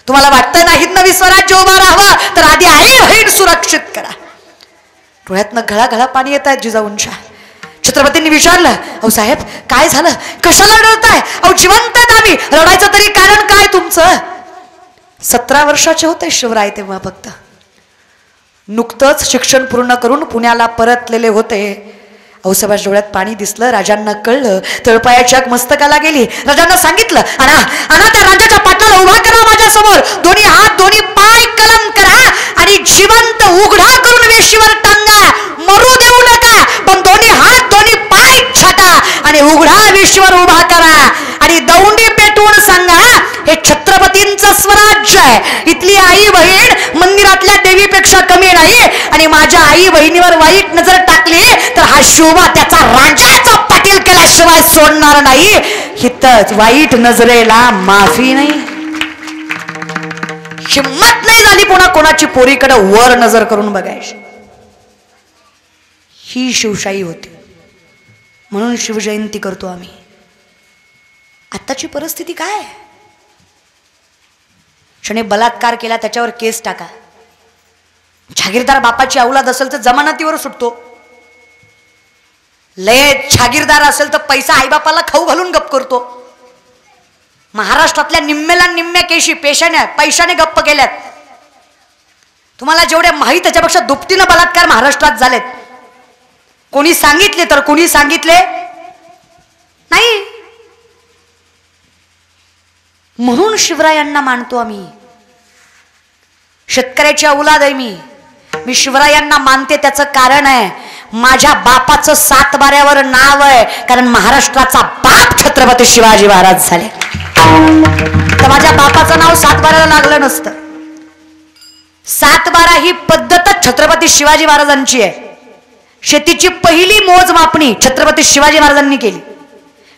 तुम्हाला वाटतं ना हिंदवी स्वराज्य उभा राहावं तर आधी आई बहीण सुरक्षित करा. डोळ्यातनं घळाघळा पाणी येत आहेत जिजाऊंच्या. छत्रपतींनी विचारलं, अहो साहेब काय झालं, कशाला रडताय? अहो जिवंत आम्ही, रडायचं तरी कारण काय तुमचं? 17 वर्षाचे होते शिवराय तेव्हा. फक्त नुकतंच शिक्षण पूर्ण करून पुण्याला परतलेले होते. औसाहेबाच्या डोळ्यात पाणी दिसलं. राजांना कळलं. तळपायाची आग मस्तकाला गेली. राजांना सांगितलं, आणा आणा त्या राजाच्या पाटलाला उभा करा माझ्यासमोर, दोन्ही हात दोन्ही पाय कलम करा आणि जिवंत उघडा करून वेशीवर टांगा, मरू देऊ नका, पण दोन्ही हात दोन्ही पाय छाटा आणि उघडा वेशीवर उभा करा आणि दौंडी पेटवून सांगा हे छत्रपतींचं स्वराज्य आहे. इथली आई बहीण मंदिरातल्या देवीपेक्षा कमी नाही आणि माझ्या आई बहिणीवर वाईट नजर टाकली तर हा शोभा त्याचा राजाचा पाटील केल्याशिवाय सोडणार नाही. हितच वाईट नजरेला माफी नाही. हिम्मत नाही झाली पुन्हा कोणाची पोरीकडे वर नजर करून बघायची. ही शिवशाही होती म्हणून शिवजयंती करतो आम्ही. आत्ताची परिस्थिती काय? क्षणे बलात्कार केला त्याच्यावर केस टाका. जागीरदार बापाची औलाद असेल तर जमानतीवर सुटतो. लय जागीरदार असेल तर पैसा आईबापाला खाऊ घालून गप्प करतो. महाराष्ट्रातल्या निम्मेला निम्म्या केशी पैशाने गप्प केल्यात. तुम्हाला जेवढे माहीत त्याच्यापेक्षा दुपटीनं बलात्कार महाराष्ट्रात झालेत. कोणी सांगितले तर कोणी सांगितले नाही. म्हणून शिवरायांना मानतो आम्ही. शेतकऱ्याची औलाद आहे मी शिवरायांना मानते. त्याचं कारण आहे माझ्या बापाचं 7 बाऱ्यावर नाव आहे, कारण महाराष्ट्राचा बाप छत्रपती शिवाजी महाराज झाले. तर माझ्या बापाचं नाव 7 बाऱ्याला लागलं नसतं. 7 बारा ही पद्धतच छत्रपती शिवाजी महाराजांची आहे. शेतीची पहिली मोजमापणी छत्रपती शिवाजी महाराजांनी केली.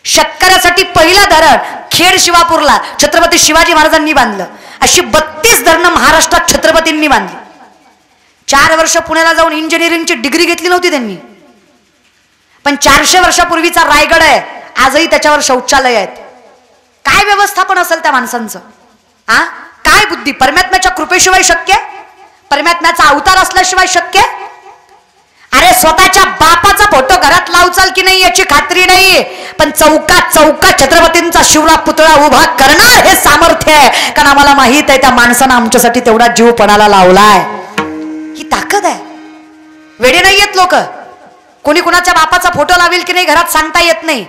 शेतकऱ्यासाठी पहिला धरण खेड शिवापूरला छत्रपती शिवाजी महाराजांनी बांधलं. अशी 32 धरणं महाराष्ट्रात छत्रपतींनी बांधली. 4 वर्ष पुण्याला जाऊन इंजिनिअरिंगची डिग्री घेतली नव्हती त्यांनी, पण 400 वर्षापूर्वीचा रायगड आहे, आजही त्याच्यावर शौचालय आहेत. काय व्यवस्थापन असेल त्या माणसांचं? काय बुद्धी? परमात्म्याच्या कृपेशिवाय शक्य? परमात्म्याचा अवतार असल्याशिवाय शक्य? अरे स्वतःच्या बापाचा फोटो घरात लावचाल की नाही याची खात्री नाही, पण चौकात छत्रपतींचा शिवरा पुतळा उभा करणार हे सामर्थ्य आहे. कारण आम्हाला माहित आहे त्या माणसानं आमच्यासाठी तेवढा जीव पणाला लावलाय. ही ताकद आहे. वेडे नाही येत लोक. कोणी कुणाच्या बापाचा फोटो लावेल की नाही घरात सांगता येत नाही,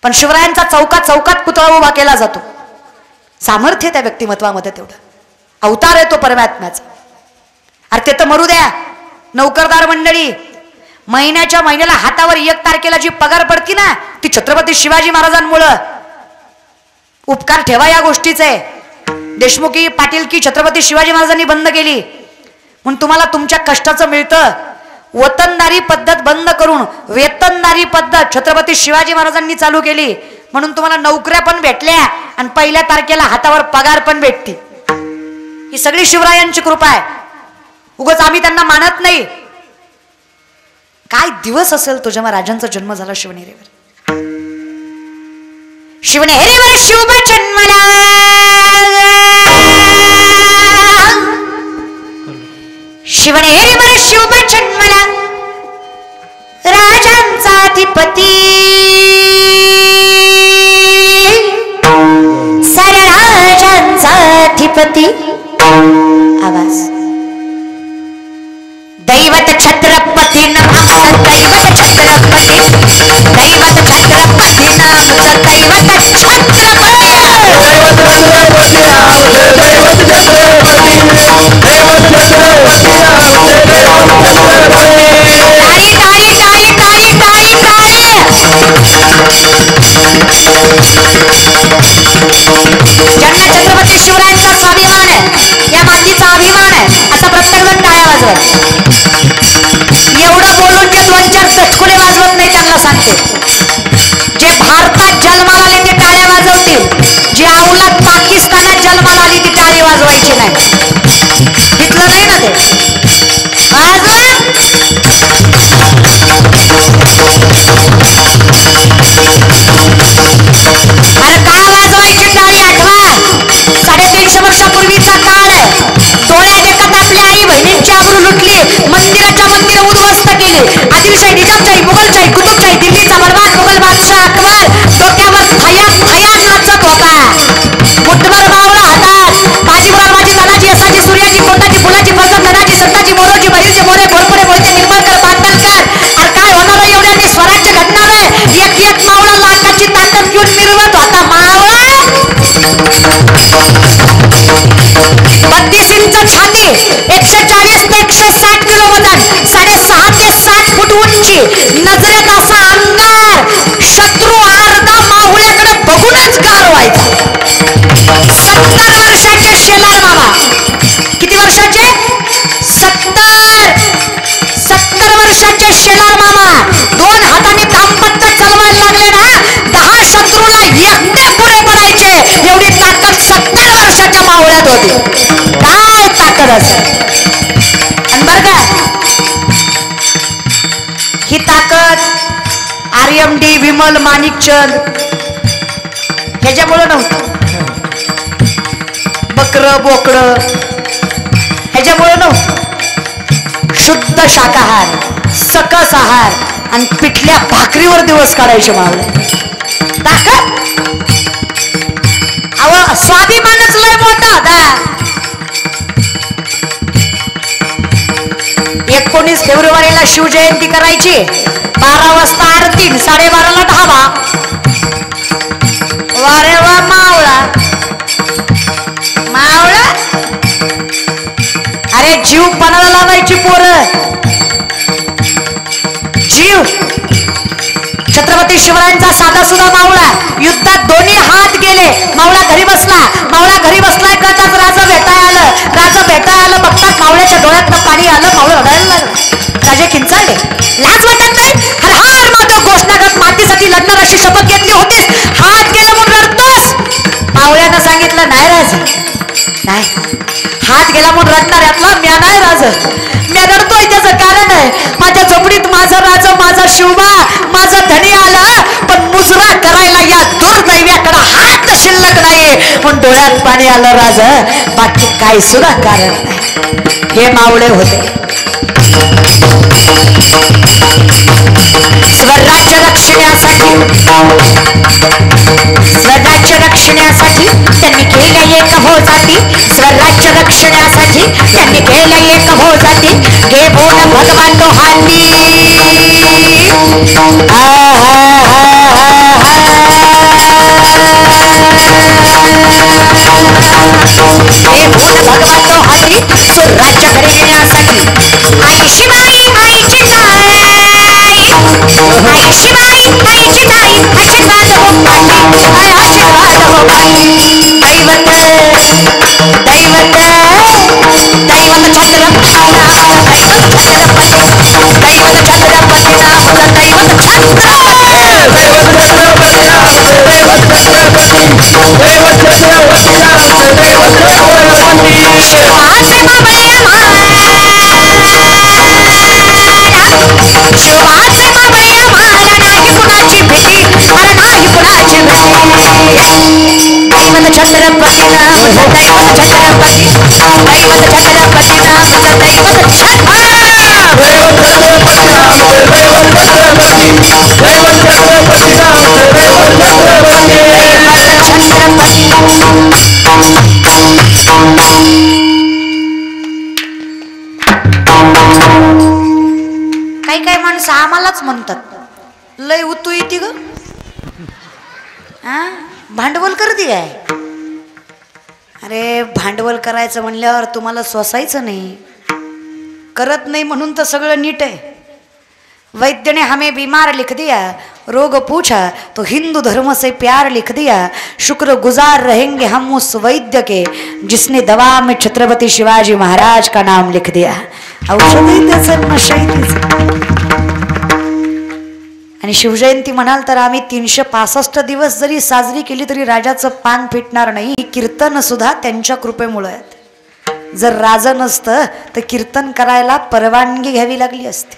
पण शिवरायांचा चौकात पुतळा उभा केला जातो. सामर्थ्य त्या व्यक्तिमत्वामध्ये तेवढं. अवतार आहे तो परमात्म्याचा. अरे ते तर मरू द्या. नौकरदार मंडळी, महिन्याच्या महिन्याला हातावर 1 तारखेला जी पगार पडती ना ती छत्रपती शिवाजी महाराजांमुळं. उपकार ठेवा या गोष्टीचे. देशमुखी पाटीलकी छत्रपती शिवाजी महाराजांनी बंद केली म्हणून तुम्हाला तुमच्या कष्टाचं मिळतं. वतनदारी पद्धत बंद करून वेतनदारी पद्धत छत्रपती शिवाजी महाराजांनी चालू केली म्हणून तुम्हाला नोकऱ्या पण भेटल्या आणि 1 तारखेला हातावर पगार पण भेटती. ही सगळी शिवरायांची कृपा आहे. उगाच आम्ही त्यांना मानत नाही. काय दिवस असेल तो जेव्हा राजांचा जन्म झाला शिवनेरीवर. शिवनेरीवर शुभ जन्मला, शिवनेरीवर शुभ जन्मला राजांचा अधिपती, साऱ्या राजांचा अधिपती. आवाज. दैवत छत्रपती दैवत छत्रपती दैवत छत्रपती छत्रपती शिवरायांचा स्वाभिमान आहे, या मातीचा अभिमान आहे, असा प्रत्येक जण टाळ्या वाजवत. एवढं बोलून जे 2-4 चटकुले वाजवत नाही त्यांना सांगते, जे भारतात जन्माला आले ते टाळ्या वाजवतील, जी औलाद पाकिस्तानात जन्माला आली ती टाळी वाजवायची नाही. इथलं नाही ना ते वाजवा. अरे का वाजवायची टाळी? आठवा, 350 वर्षापूर्वीचा काळ आहे. डोळ्यात एकच आपल्या आई बहिणींची आबरू लुटली, मंदिर उद्ध्वस्त केली. आदिलशाही, निजामशाही, मुघलशाही, कुतुबशाही, दिल्लीचा बर्बाद मुघल बादशाह अकबर डोक्यावर थयात नाचत होता. मुठभर मावळा हातात, बाजीवर माझी तानाजी, असाची, सूर्याची, कोटाची, फुलाची, फसत धनाची, संताची, मोरोची, बहिरची, मोरे, घोरपडे, मोहिते, निंबाळकर, पाटणकर. अरे काय होणार आहे एवढ्यांनी? स्वराज्य घडणार आहे. एक मावळा लाखाची ताकद घेऊन मिरवत होता. मावळा 32 इंच छाती, 140 ते 160 किलो वजन, 6.5 ते 7 फूट उंची, नजरेत असा अंगार, शत्रू अर्धा मावळ्याकडे बघूनच गार व्हायचा. 70 वर्षाचे शेलार मामा. किती वर्षाचे? 70 वर्षाचे शेलार मामा 2 हातांनी दाम्पत्य चालवायला लागले ना, 10 शत्रूला एकटे पुढे पडायचे एवढी ताकद 70 वर्षाच्या मावळ्यात होती. काय ताकद असेल? आणि बरं का, ही ताकद RMD, विमल, माणिकचंद ह्याच्यामुळे नव्हतं. बकरं बोकडं ह्याच्यामुळे नव्हतं. शुद्ध शाकाहार, सकस आहार आणि पिठल्या भाकरीवर दिवस काढायचे मावळे. ताकद अहो, स्वाभिमानच लय मोठा होता. 19 फेब्रुवारीला शिवजयंती करायची, 12 वाजता आरती, 12:30ला ढाबा. वारे वा मावळा. अरे जीव पणाला लावायची पोरं, जीव. छत्रपती शिवरायांचा साधा सुद्धा मावळा युद्धात दोन्ही हात गेले. मावळा घरी बसलाय कळताच राजा भेटाय आलं. बघतात मावळ्याच्या डोळ्यातनं पाणी आलं. मावळं रडायला लागलं. राजे किंचाळले, लाज वाटत नाही? हर हर माधव घोषणा करत मातीसाठी लढणार अशी शपथ घेतली होतीस, हात गेले म्हणून रडतोस? मावळ्यानं सांगितलं, नाही राज, नाही, हात गेला म्हणून रडणार यातला म्या नाही राज. म्या रडतोय त्याचं कारण आहे, माझ्या झोपडीत माझं राज, माझा शिवबा, माझं धनी आलं, पण मुजरा करायला या दुर्दैव्याकडे हात शिल्लक नाही पण डोळ्यात पाणी आलं राज. बाकी काय सुद्धा कारण नाही. हे मावळे होते. स्वराज्य रक्षण्यासाठी त्यांनी केल्या एक हो जाती. स्वराज्य रक्षण्यासाठी त्यांनी केल्या एक हो जाती. घे बोल भगवान तो हाती. हे बोल भगवान तो हाती स्वराज्य करण्यासाठी. आई शिवाई आईची नाही, आई शिवाई आईची नाही, आशीर्वाद हो पाठी, आशीर्वाद हो पाठी. दैवत दैवत दैवत छत्रपती नाम, दैवत छत्रपती, दैवत छत्रपती नाम, दैवत छत्रपती, दैवत छत्रपती नाम, दैवत छत्रपती, दैवत छत्रपती नाम, दैवत छत्रपती. शिवाचे बाबळे शिवाचे बाबळे आम्हाला नाही कुणाची भीती, अरे नाही कुणाची भीती. दैवत छत्रपती नाम, दैवत छत्रपती, दैवत छत्रपती नाम, दैवत छत्रपती, दैवत छत्रपती नाम, दैवत छत्रपती, दैवत छत्रपती नाम, दैवत छत्रपती, काही माणसं आम्हालाच म्हणतात लय उतू येते ग. हा भांडवल करते काय? अरे भांडवल करायचं म्हणल्यावर तुम्हाला सोसायचं नाही. करत नाही म्हणून तर सगळं नीट आहे. वैद्य ने हमें बीमार लिख दिया, रोग पूछा तो हिंदू धर्म से प्यार लिख दिया. शुक्र गुजार रहेंगे हम उस वैद्य के जिसने दवा में छत्रपति शिवाजी महाराज का नाम लिख दिया. औषधही त्याचं नशाही त्याचं. आणि शिवजयंती म्हणाल तर आम्ही 365 दिवस जरी साजरी केली तरी राजाचं पान फिटणार नाही. ही कीर्तन सुद्धा त्यांच्या कृपेमुळे आहेत. जर राजा नसतं तर कीर्तन करायला परवानगी घ्यावी लागली असती.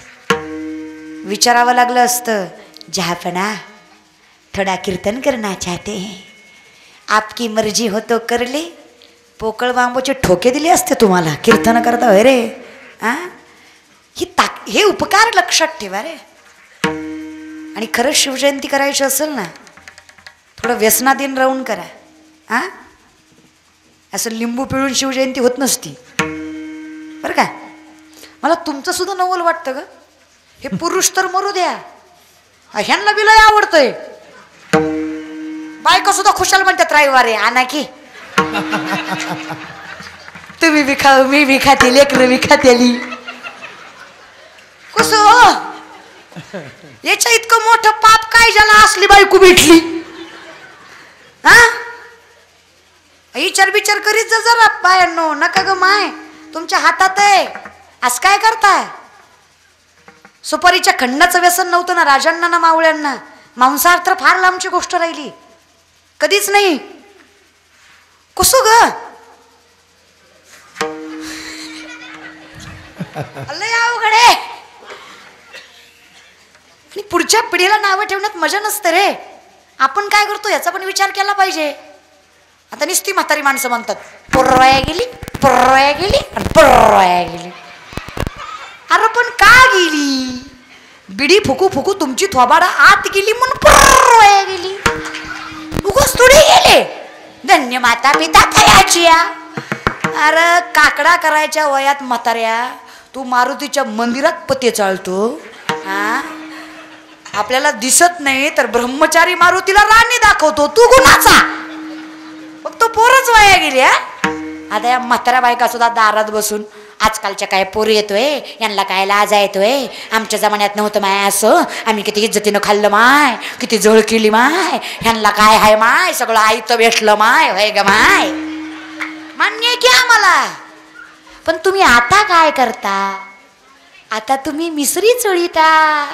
विचारावं लागलं असतं, जहापना थोडा कीर्तन करना चाहते हैं, आपकी मर्जी हो तो कर ले. पोकळ बांबूचे ठोके दिले असते तुम्हाला कीर्तन करता. होय रे हे उपकार लक्षात ठेवा रे. आणि खरंच शिवजयंती करायची असेल ना, थोडं व्यसनाधीन राहून करा. असं लिंबू पिळून शिवजयंती होत नसती बरं का. मला तुमचं सुद्धा नवल वाटतं ग. हे पुरुष तर मरू द्या, ह्यांना बी लय आवडतंय. बायका सुद्धा खुशाल म्हणतात रविवारी आणा की. तुम्ही बी खाऊ मी बी खाते, लेकरं बी खातेली. कसं याच्या इतकं मोठं पाप काय ज्याला असली बायको भेटली. विचार विचार करीत जा जरा बायांनो. नका ग माय, तुमच्या हातात आहे. असं काय करताय? सुपारीच्या खंडाचं व्यसन नव्हतं ना राजांना ना मावळ्यांना. मांसाहार तर फार लांबची गोष्ट राहिली, कधीच नाही. कसं ग लय अवघड आहे. आणि पुढच्या पिढीला नावं ठेवण्यात मजा नसते रे. आपण काय करतो याचा पण विचार केला पाहिजे. आता नुसती म्हातारी माणसं म्हणतात पुरवाया गेली, पुरवाया गेली, पुरवाया गेली. अरे पण का गेली? बिडी फुकू फुकू तुमची थोबाडा आत गेली म्हणून पुरवाया गेली. उगाच थोडी गेले. धन्य माता पिता करायची. अरे काकडा करायच्या वयात म्हाताऱ्या तू मारुतीच्या मंदिरात पते चालतो. आपल्याला दिसत नाही तर ब्रह्मचारी मारुतीला राणी दाखवतो. तू गुणाचा फक्त पोरच वाया गेली. आता या म्हाताऱ्या बायका सुद्धा दारात बसून आजकालच्या काय पोरी येतोय, यांना काय लाजा येतोय, आमच्या जमान्यात नव्हतं माय असं, आम्ही किती इज्जतीनं खाल्लं माय, किती जळ केली माय, ह्यांना काय हाय माय, सगळं आयतं भेटलं माय. होय ग माय, मान्य आहे की आम्हाला. पण तुम्ही आता काय करता? आता तुम्ही मिसरी चोळीता.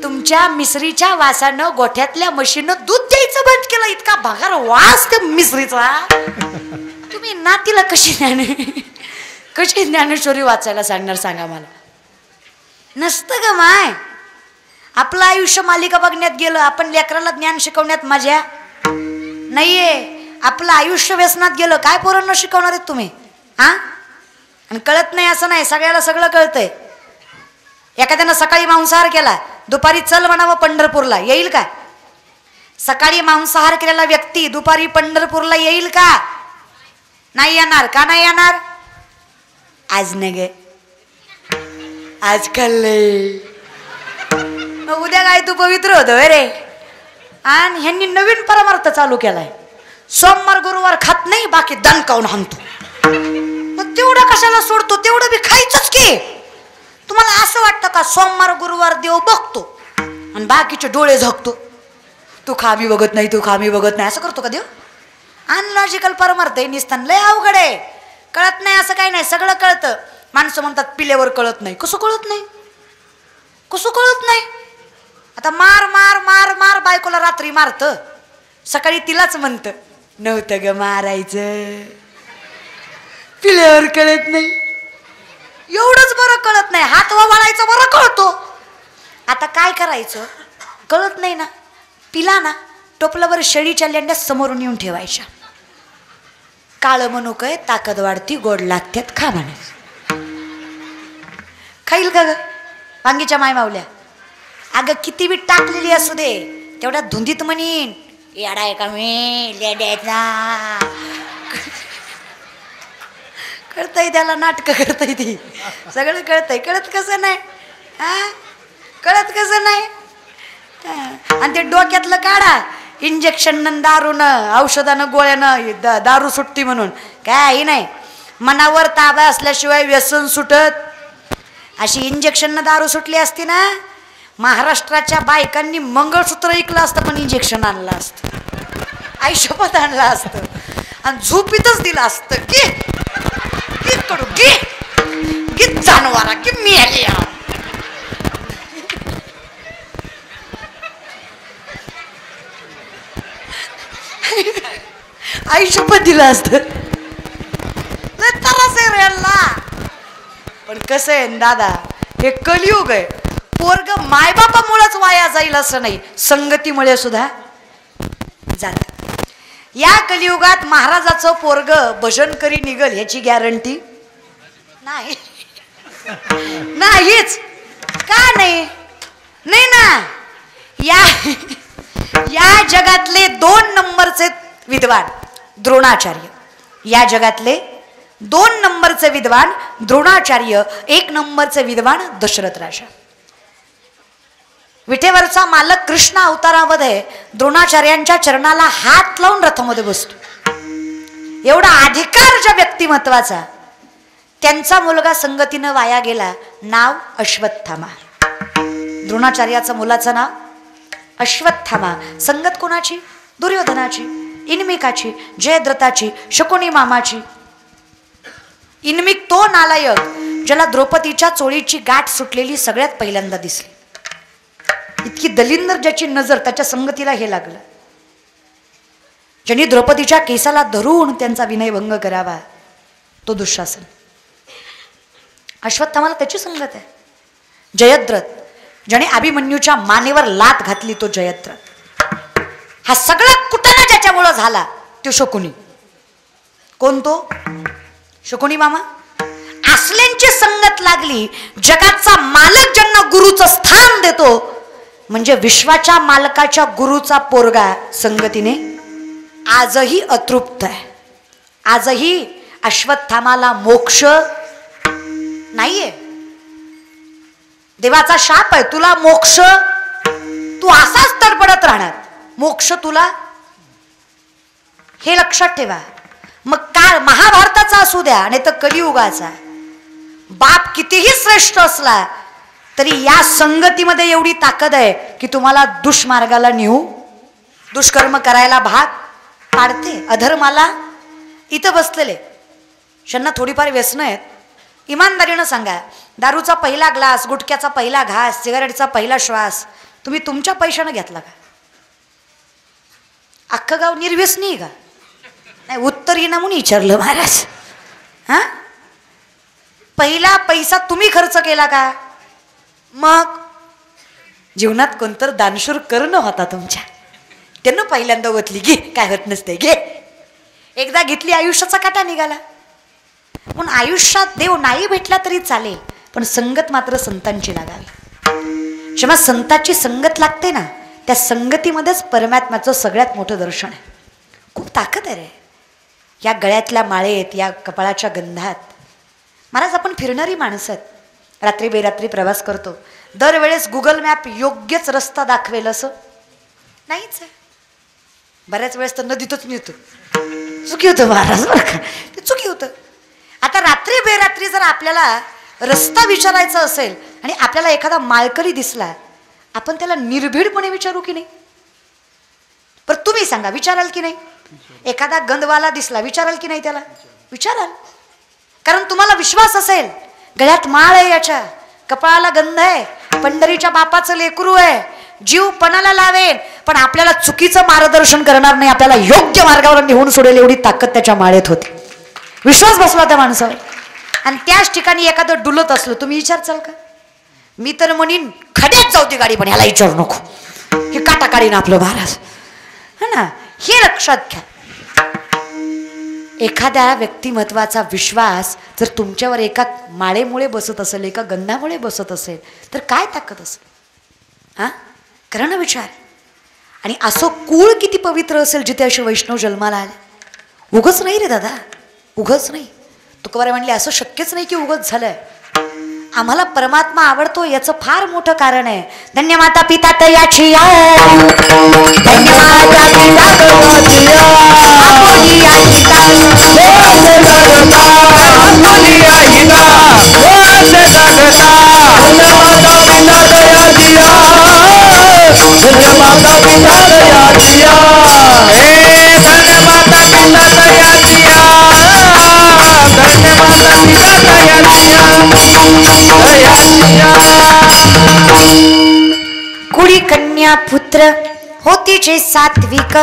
तुमच्या मिसरीच्या वासानं गोठ्यातल्या म्हशीनं दूध द्यायचं बंद केलं. इतका भगार वास त्या मिसरीचा. तुम्ही नातीला कशी ज्ञानेश्वरी वाचायला सांगणार सांगा मला? नसतं ग माय. आपलं आयुष्य मालिका बघण्यात गेलं. आपण लेकराला ज्ञान शिकवण्यात मजा नाहीये. आपलं आयुष्य व्यसनात गेलं. काय पोरांना शिकवणार आहेत तुम्ही? आणि कळत नाही असं नाही, सगळ्याला सगळं कळतंय. एखाद्यानं सकाळी मांसाहार केला, दुपारी चल म्हणावं पंढरपूरला, येईल का? सकाळी मांसाहार केलेला व्यक्ती दुपारी पंढरपूरला येईल का? नाही येणार. का नाही येणार? आज नगे, आज खाल्ले, उद्या काय तू पवित्र होतो रे. आणि ह्यांनी नवीन परमार्थ चालू केलाय. सोमवार गुरुवार खात नाही, बाकी दणकावून हाणतो. मग तेवढं कशाला सोडतो? तेवढं बी खायचंच की. तुम्हाला असं वाटतं का सोमवार गुरुवार देव बघतो आणि बाकीचे डोळे झाकतो? तू खा मी बघत नाही, तू खा मी बघत नाही, असं करतो का देव? अनलॉजिकल परमार्थ आहे. निस्तान लय अवघड आहे. कळत नाही असं काही नाही, सगळं कळतं. माणसं म्हणतात पिल्यावर कळत नाही. कसं कळत नाही? कसं कळत नाही? आता मार मार मार मार बायकोला रात्री मारत, सकाळी तिलाच म्हणतं नव्हतं ग मारायचं. पिल्यावर कळत नाही. एवढंच बरं कळत नाही, हात वळायचं बरं कळतो. आता काय करायचं? कळत नाही ना, पिला ना, टोपल्यावर शेळीच्या लेंड्या समोरून येऊन ठेवायच्या. काळं मनुकय ताकद वाढती, गोड लागत्यात, खा म्हणायचं. खाईल का ग वांगीच्या माय मावल्या? अगं किती बी टाकलेली असू दे, तेवढ्या धुंदीत म्हणीन येडाय का मी लेंड्याचा. कळतंय त्याला, नाटकं करतंय ती, सगळं कळतंय. कळत कसं नाही? कळत कसं नाही? आणि ते डोक्यातलं काढा, इंजेक्शन दारूनं औषधानं गोळ्यानं दारू सुटती म्हणून काही नाही. मनावर ताबा असल्याशिवाय व्यसन सुटत. अशी इंजेक्शन दारू सुटली असती ना, महाराष्ट्राच्या बायकांनी मंगळसूत्र ऐकलं असतं पण इंजेक्शन आणलं असतं, आयुष्यपत आणलं असतं आणि झोपीतच दिलं असतं की कडू घे घे जानवारा की मी आली. आयुष्यपत दिलं असतं. पण कसं आहे दादा, हे कलियुग आहे. पोरग मायबापामुळेच वाया जाईल असं नाही, संगतीमुळे सुद्धा जात. या कलियुगात महाराजाचं पोरग भजन करी निघल ह्याची गॅरंटी नाही. नाहीच. का नाही? नाही ना. या जगातले 2 नंबरचे विद्वान द्रोणाचार्य, या जगातले 2 नंबरचे विद्वान द्रोणाचार्य, 1 नंबरचे विद्वान दशरथ राजा. विठेवरचा मालक कृष्ण अवतारामध्ये द्रोणाचार्यांच्या चरणाला हात लावून रथामध्ये बसतो. एवढा अधिकार ज्या व्यक्तिमत्वाचा, त्यांचा मुलगा संगतीनं वाया गेला. नाव अश्वत्थामा. द्रोणाचार्याचं मुलाचं नाव अश्वत्थामा. संगत कोणाची? दुर्योधनाची, इनमिकाची, जयद्रथाची, शकुनी मामाची. इनमिक तो नालायक ज्याला द्रौपदीच्या चोळीची गाठ सुटलेली सगळ्यात पहिल्यांदा दिसली. इतकी दलिंदर ज्याची नजर, त्याच्या संगतीला हे लागलं. ज्यांनी द्रौपदीच्या केसाला धरून त्यांचा विनयभंग करावा तो दुःशासन. अश्वत्थामाला त्याची संगत आहे. जयद्रथ ज्याने अभिमन्यूच्या मानेवर लात घातली तो जयद्रथ. हा सगळा कुटाणा ज्याच्यामुळं झाला तो शकुनी. कोण तो? शकुनी मामा. असल्यांची संगत लागली. जगाचा मालक ज्यांना गुरुचं स्थान देतो, म्हणजे विश्वाच्या मालकाच्या गुरुचा पोरगा संगतीने आजही अतृप्त आहे. आजही अश्वत्थामाला मोक्ष नाहीये. देवाचा शाप आहे, तुला मोक्ष, तू असाच तडपडत राहणार, मोक्ष तुला, हे लक्षात ठेवा. मग काळ महाभारताचा असू द्या नाही तर कलियुगाचा, बाप कितीही श्रेष्ठ असला तरी या संगतीमध्ये एवढी ताकद आहे की तुम्हाला दुष्मार्गाला नेऊ, दुष्कर्म करायला भाग पाडते. अधर्माला इथं बसलेले ज्यांना थोडीफार व्यसनं आहेत, इमानदारीनं सांगा, दारूचा पहिला ग्लास, गुटख्याचा पहिला घास, सिगारेटचा पहिला श्वास तुम्ही तुमच्या पैशानं घेतला का? अख्खं गाव निर्व्यसनी का? नाही, उत्तर येणं म्हणून विचारलं महाराज. हा, पहिला पैसा तुम्ही खर्च केला का? मग जीवनात कोणतर दानशूर करणं होता तुमच्या, त्यानं पहिल्यांदा ओतली, घे काय होत नसते, घे. एकदा घेतली आयुष्याचा काटा निघाला. पण आयुष्यात देव नाही भेटला तरी चालेल, पण संगत मात्र संतांची लागावी. जेव्हा संतांची संगत लागते ना, त्या संगतीमध्येच परमात्म्याचं सगळ्यात मोठं दर्शन आहे. खूप ताकद आहे रे या गळ्यातल्या माळेत, या कपाळाच्या गंधात. महाराज, आपण फिरणारी माणसं आहेत, रात्री बेरात्री प्रवास करतो. दरवेळेस गुगल मॅप योग्यच रस्ता दाखवेल असं नाहीच आहे. बऱ्याच वेळेस तर नदीतच नेतो. चुकी होतं महाराज, बरं का, ते चुकी होतं. आता रात्री बेरात्री जर आपल्याला रस्ता विचारायचा असेल आणि आपल्याला एखादा माळकरी दिसला, आपण त्याला निर्भीडपणे विचारू की नाही? पण तुम्ही सांगा, विचाराल की नाही? एखादा गंधवाला दिसला, विचाराल की नाही त्याला? विचाराल, कारण तुम्हाला विश्वास असेल, गळ्यात माळ आहे, याच्या कपाळाला गंध आहे, पंढरीच्या बापाचं लेकरू आहे, जीव पणाला लावेल, पण आपल्याला चुकीचं मार्गदर्शन करणार नाही, आपल्याला योग्य मार्गावर नेऊन सोडेल एवढी ताकद त्याच्या माळेत होती. विश्वास बसला त्या माणसावर. आणि त्याच ठिकाणी एखादं डुलत असलं, तुम्ही विचारचाल का? मी तर म्हणीन खड्यात जाऊ ती गाडी, पण ह्याला विचारू नको, हे काटा काढीन आपलं महाराज, है ना. हे लक्षात घ्या. एखाद्या व्यक्तिमत्वाचा विश्वास जर तुमच्यावर एका माळेमुळे बसत असेल, एका गंधामुळे बसत असेल, तर काय ताकद असेल? हा, करा ना विचार. आणि असं कुळ किती पवित्र असेल जिथे असे वैष्णव जन्माला आले. उगच नाही रे दादा, उगच नाही. तुकोबाराय म्हणले असं शक्यच नाही की उगच झालंय. आम्हाला परमात्मा आवडतो याचं फार मोठं कारण आहे. धन्य माता पिता तयाची धन्य माता पिता कुळी कन्या पुत्र होतीचे सात्विक.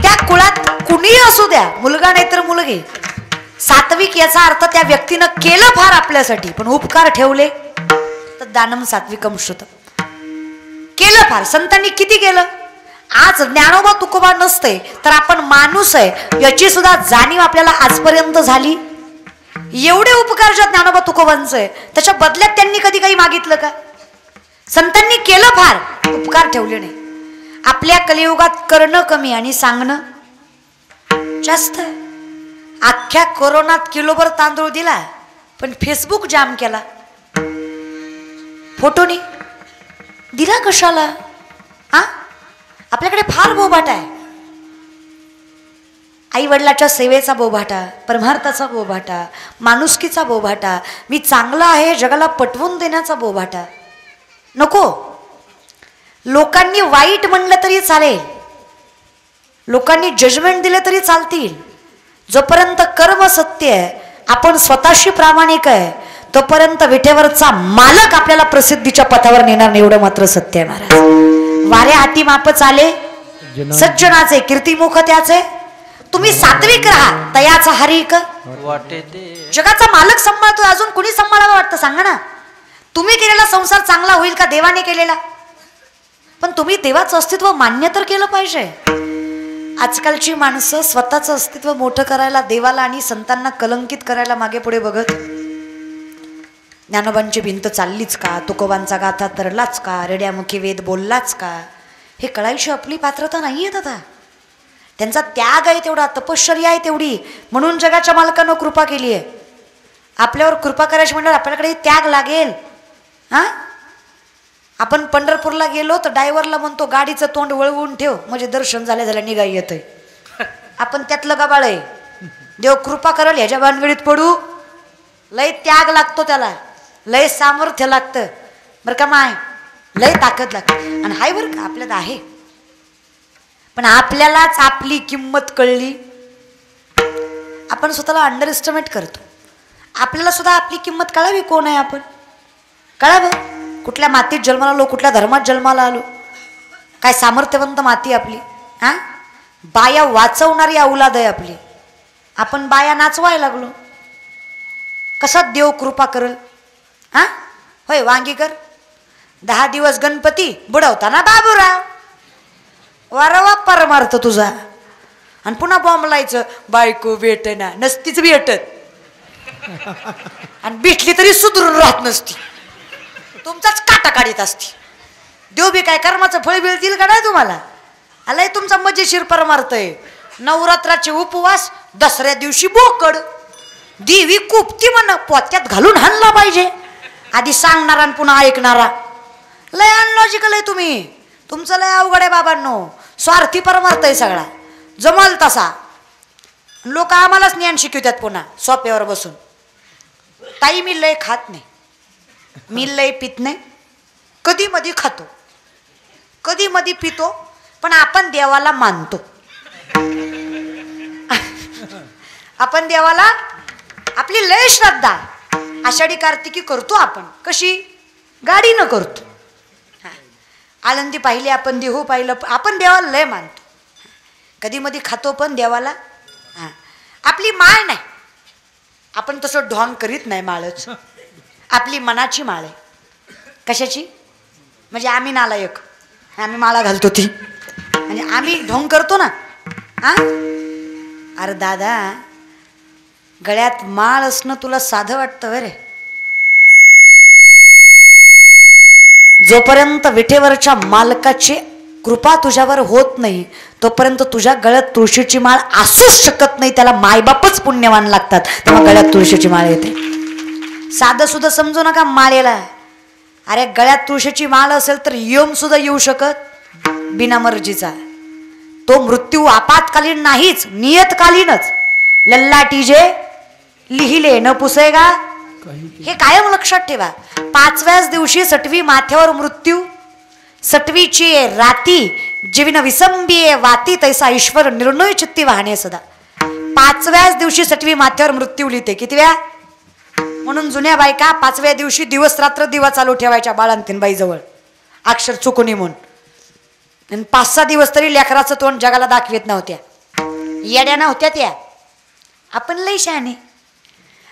त्या कुळात कुणी असू द्या, मुलगा नाही तर मुलगी, सात्विक याचा अर्थ त्या व्यक्तीनं केलं फार आपल्यासाठी, पण उपकार ठेवले तर दानम सात्विकम श्रुत. केलं फार, संतांनी किती केलं. आज ज्ञानोबा तुकोबा नसते तर आपण माणूस आहे याची सुद्धा जाणीव आपल्याला आजपर्यंत झाली. एवढे उपकार ज्या ज्ञानोबा तुकोबांचे, त्याच्या बदल्यात त्यांनी कधी काही मागितलं का. संतांनी केलं फार, उपकार ठेवले नाही. आपल्या कलियुगात करणं कमी आणि सांगणं जास्त. अख्ख्या कोरोनात किलोभर तांदूळ दिला पण फेसबुक जाम केला. फोटोनी दिला कशाला. आपल्याकडे फार बोभाटा आहे. आई वडिलाच्या सेवेचा बोभाटा, परमार्थाचा बोभाटा, माणुसकीचा बोभाटा, मी चांगला आहे जगाला पटवून देण्याचा बोभाटा नको. लोकांनी वाईट म्हणलं तरी चालेल, लोकांनी जजमेंट दिले तरी चालतील. जोपर्यंत कर्म सत्य आहे, आपण स्वतःशी प्रामाणिक आहे, तोपर्यंत विठेवरचा मालक आपल्याला प्रसिद्धीच्या पथावर नेणार नाही, एवढं मात्र सत्य आहे महाराज. वारे हाती माप चाले सज्जनाचे, कीर्तिमुख त्याचे. तुम्ही सात्विक राहा तयाचा हरिक. जगाचा मालक सांभाळतोय, अजून कुणी सांभाळावं वाटतं सांगा ना. तुम्ही केलेला संसार चांगला होईल का देवाने केलेला. पण तुम्ही देवाचं अस्तित्व मान्य तर केलं पाहिजे. आजकालची माणसं स्वतःचं अस्तित्व मोठं करायला, देवाला आणि संतांना कलंकित करायला मागे पुढे बघत. ज्ञानोबांची भिंत चाललीच का, तुकोबांचा गाथा तरलाच का, रेड्यामुखी वेद बोललाच का, हे कळायची आपली पात्रता नाहीये दादा. त्यांचा त्याग आहे तेवढा, तपश्चर्या आहे तेवढी, म्हणून जगाच्या मालकानं कृपा केली आहे. आपल्यावर कृपा करायची म्हणल्यावर आपल्याकडे त्याग लागेल. आपण पंढरपूरला गेलो तर ड्रायव्हरला म्हणतो गाडीचं तोंड वळवून ठेव, म्हणजे दर्शन झाल्या निघाई येतंय. आपण त्यातलं गबाळ आहे. देव कृपा करेल ह्याच्या भानगडीत पडू. लय त्याग लागतो त्याला, लय सामर्थ्य लागतं बरं का माय, लय ताकद लागते. आणि हाय बरं का आपल्यात आहे, पण आपल्यालाच आपली किंमत कळली. आपण स्वतःला अंडर एस्टिमेट करतो. आपल्याला सुद्धा आपली किंमत कळावी, कोण आहे आपण कळावं. कुठल्या मातीत जन्माला आलो, कुठल्या धर्मात जन्माला आलो, काय सामर्थ्यवंत माती आपली. बाया वाचवणारी औलाद आहे आपली. आपण बाया नाचवायला लागलो. कसा देव कृपा करल. होय वांगीकर 10 दिवस गणपती बुडवताना बाबूराव, वारवा परमार्थ तुझा. आणि पुन्हा बॉम्बलायचं बायको भेटना, नसतीच भेटत, आणि भेटली तरी सुधरून राहत नसती, तुमचाच काटा काढीत असती. देव बी काय कर्माचं फळ बिळ देईल का नाही तुम्हाला. आलाय तुमचा मजेशीर परमार्थ आहे. नवरात्राचे उपवास, दसऱ्या दिवशी बोकड, देवी कुपती म्हण पोत्यात घालून हाणला पाहिजे. आधी सांगणारा आणि पुन्हा ऐकणारा. लय अनलॉजिकल आहे तुम्ही. तुमचं लय अवघड आहे बाबांनो. स्वार्थी परमार्थ आहे सगळा, जमल तसा. लोक आम्हालाच ज्ञान शिकवतात पुन्हा सोप्यावर बसून. ताई मी लय खात नाही, मी लय पित नाही, कधी मधी खातो, कधी मधी पितो, पण आपण देवाला मानतो. आपण देवाला आपली लय श्रद्धा. आषाढी कार्तिकी करतो आपण, कशी गाडीनं करतो. आळंदी पाहिली आपण, देहू पाहिलं, आपण देवाला लय मानतो. कधी मधी खातो पण देवाला. आपली माळ नाही, आपण तसं ढोंग करीत नाही. माळच आपली मनाची माळ आहे. कशाची म्हणजे आम्ही नालायक, आम्ही माळा घालतो ती, म्हणजे आम्ही ढोंग करतो ना. अरे दादा, गळ्यात माळ असणं तुला साधं वाटतं बरे. जोपर्यंत विठेवरच्या मालकाची कृपा तुझ्यावर होत नाही तोपर्यंत तुझ्या गळ्यात तुळशीची माळ असूच शकत नाही. त्याला मायबापच पुण्यवान लागतात, तेव्हा गळ्यात तुळशीची माळ येते. साधं सुद्धा समजू नका माळेला. अरे गळ्यात तुळशीची माळ असेल तर यम सुद्धा येऊ शकत बिना मर्जीचा. तो मृत्यू आपातकालीन नाहीच, नियतकालीनच. लल्लाटी जे लिहिले न पुसेगा, हे कायम लक्षात ठेवा. 5व्याच दिवशी सटवी माथ्यावर मृत्यू, सटवीची राती जीवन विसंबी वाती तैसा ईश्वर निर्णय चित्ती वाहणे सदा. 5व्याच दिवशी सटवी माथ्यावर मृत्यू लिहिते. कितव्या? म्हणून जुन्या बायका 5व्या दिवशी दिवस रात्र दिवा चालू ठेवायच्या बाळंतीन जवळ, अक्षर चुकून म्हणून. आणि 5-6 दिवस तरी लेकराचं तोंड जगाला दाखवत नव्हत्या. येड्या नव्हत्या त्या. आपण लई शहाणे.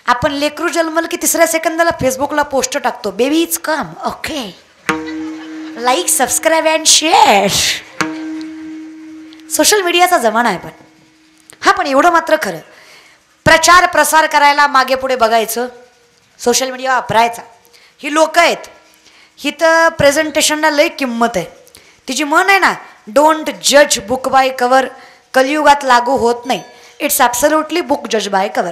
आपण लेकरू जन्मल की 3ऱ्या सेकंदाला फेसबुकला पोस्ट टाकतो, baby is come, okay, like subscribe and share. Social मीडियाचा जमाना आहे. पण एवढं मात्र खरं, प्रचार प्रसार करायला मागे पुढे बघायचं, सोशल मीडिया वापरायचा. ही लोक आहेत, ही तर प्रेझेंटेशनला लई किंमत आहे. तिची म्हण आहे ना, डोंट जज बुक बाय कवर. कलियुगात लागू होत नाही. इट्स ॲब्सोल्युटली बुक जज बाय कवर.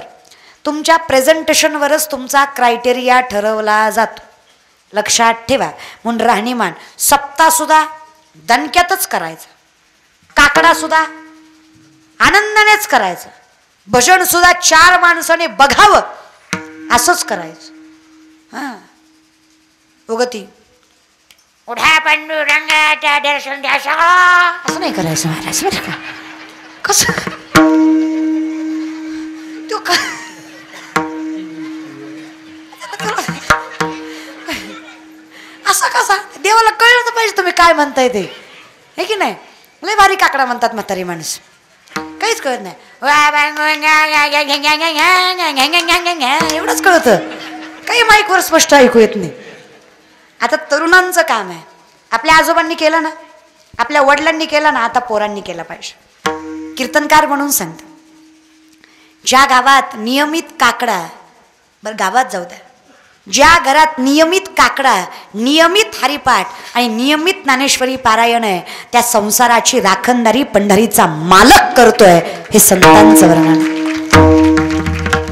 तुमच्या प्रेझेंटेशनवरच तुमचा क्रायटेरिया ठरवला जातो. लक्षात ठेवा. म्हणून राहणीमान सप्ताहसुद्धा दणक्यातच करायचा, काकडासुद्धा आनंदानेच करायचं, भजनसुद्धा 4 माणसाने बघावं असंच करायचं. हां, उगती उड्या पांडुरंगाच्या दर्शन द्याशा असं नाही करायचं महाराज बरं का. कसं तो असा कसा? देवाला कळलं तर पाहिजे तुम्ही काय म्हणताय ते, हे की नाही. लय भारी काकडा म्हणतात म्हातारी माणूस, काहीच कळत नाही. एवढंच कळतं, काही माईकवर स्पष्ट ऐकू येत नाही. आता तरुणांचं काम आहे. आपल्या आजोबांनी केलं ना, आपल्या वडिलांनी केलं ना, आता पोरांनी केलं पाहिजे. कीर्तनकार म्हणून सांगते, ज्या गावात नियमित काकडा, बरं गावात जाऊ द्या, ज्या घरात नियमित काकडा, नियमित हरिपाठ आणि नियमित ज्ञानेश्वरी पारायण आहे, त्या संसाराची राखणदारी पंढरीचा मालक करतोय. हे संतांचं वर्णन.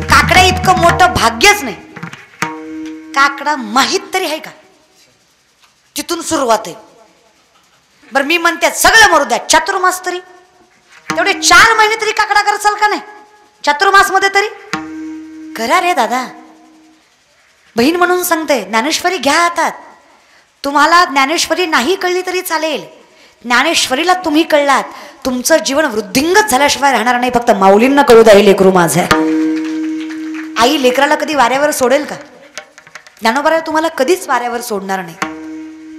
काकडा इतकं मोठं भाग्यच नाही. काकडा माहीत तरी आहे का? तिथून सुरुवात आहे. बरं मी म्हणते सगळं मरू द्या, चातुर्मास तरी तेवढे 4 महिने तरी काकडा करचाल का नाही? चातुर्मास मध्ये तरी करा रे दादा. बहीण म्हणून सांगते, ज्ञानेश्वरी घ्या हातात. तुम्हाला ज्ञानेश्वरी नाही कळली तरी चालेल, ज्ञानेश्वरीला तुम्ही कळलात, तुमचं जीवन वृद्धिंगत झाल्याशिवाय राहणार नाही. फक्त माऊलींना कळू द्या, लेकरू माझं. आई लेकराला कधी वाऱ्यावर सोडेल का? ज्ञानोबा तुम्हाला कधीच वाऱ्यावर सोडणार नाही.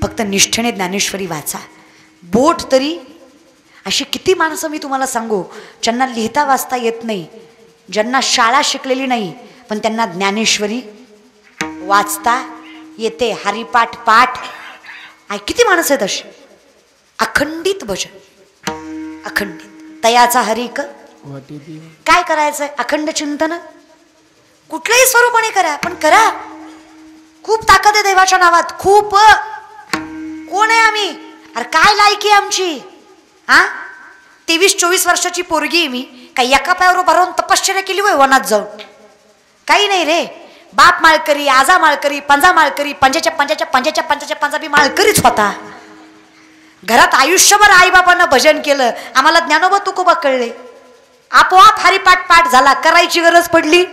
फक्त निष्ठेने ज्ञानेश्वरी वाचा. बोट तरी अशी किती माणसं मी तुम्हाला सांगू, ज्यांना लिहिता वाचता येत नाही, ज्यांना शाळा शिकलेली नाही, पण त्यांना ज्ञानेश्वरी वाचता येते, हरिपाठ पाठ. किती माणसं आहेत अशी. अखंडित भजन, अखंडित तयाचा हरिक. काय करायचंय? अखंड चिंतन. कुठल्याही स्वरूपाने करा, पण करा. खूप ताकद आहे देवाच्या नावात, खूप. कोण आहे आम्ही? अरे काय लायकी आमची? 23-24 वर्षाची पोरगी आहे मी. काही एका पायावर भरून तपश्चर्या केली होय वनात जाऊन? काही नाही रे. बाप माळकरी, आजा माळकरी, पंजा माळकरी, पंजा बी माळकरीच होता. घरात आयुष्यभर आईबापानं भजन केलं. आम्हाला ज्ञानोबा तुकोबा कळले. आपोआप हरिपाठ पाठ झाला. करायची गरज पडली?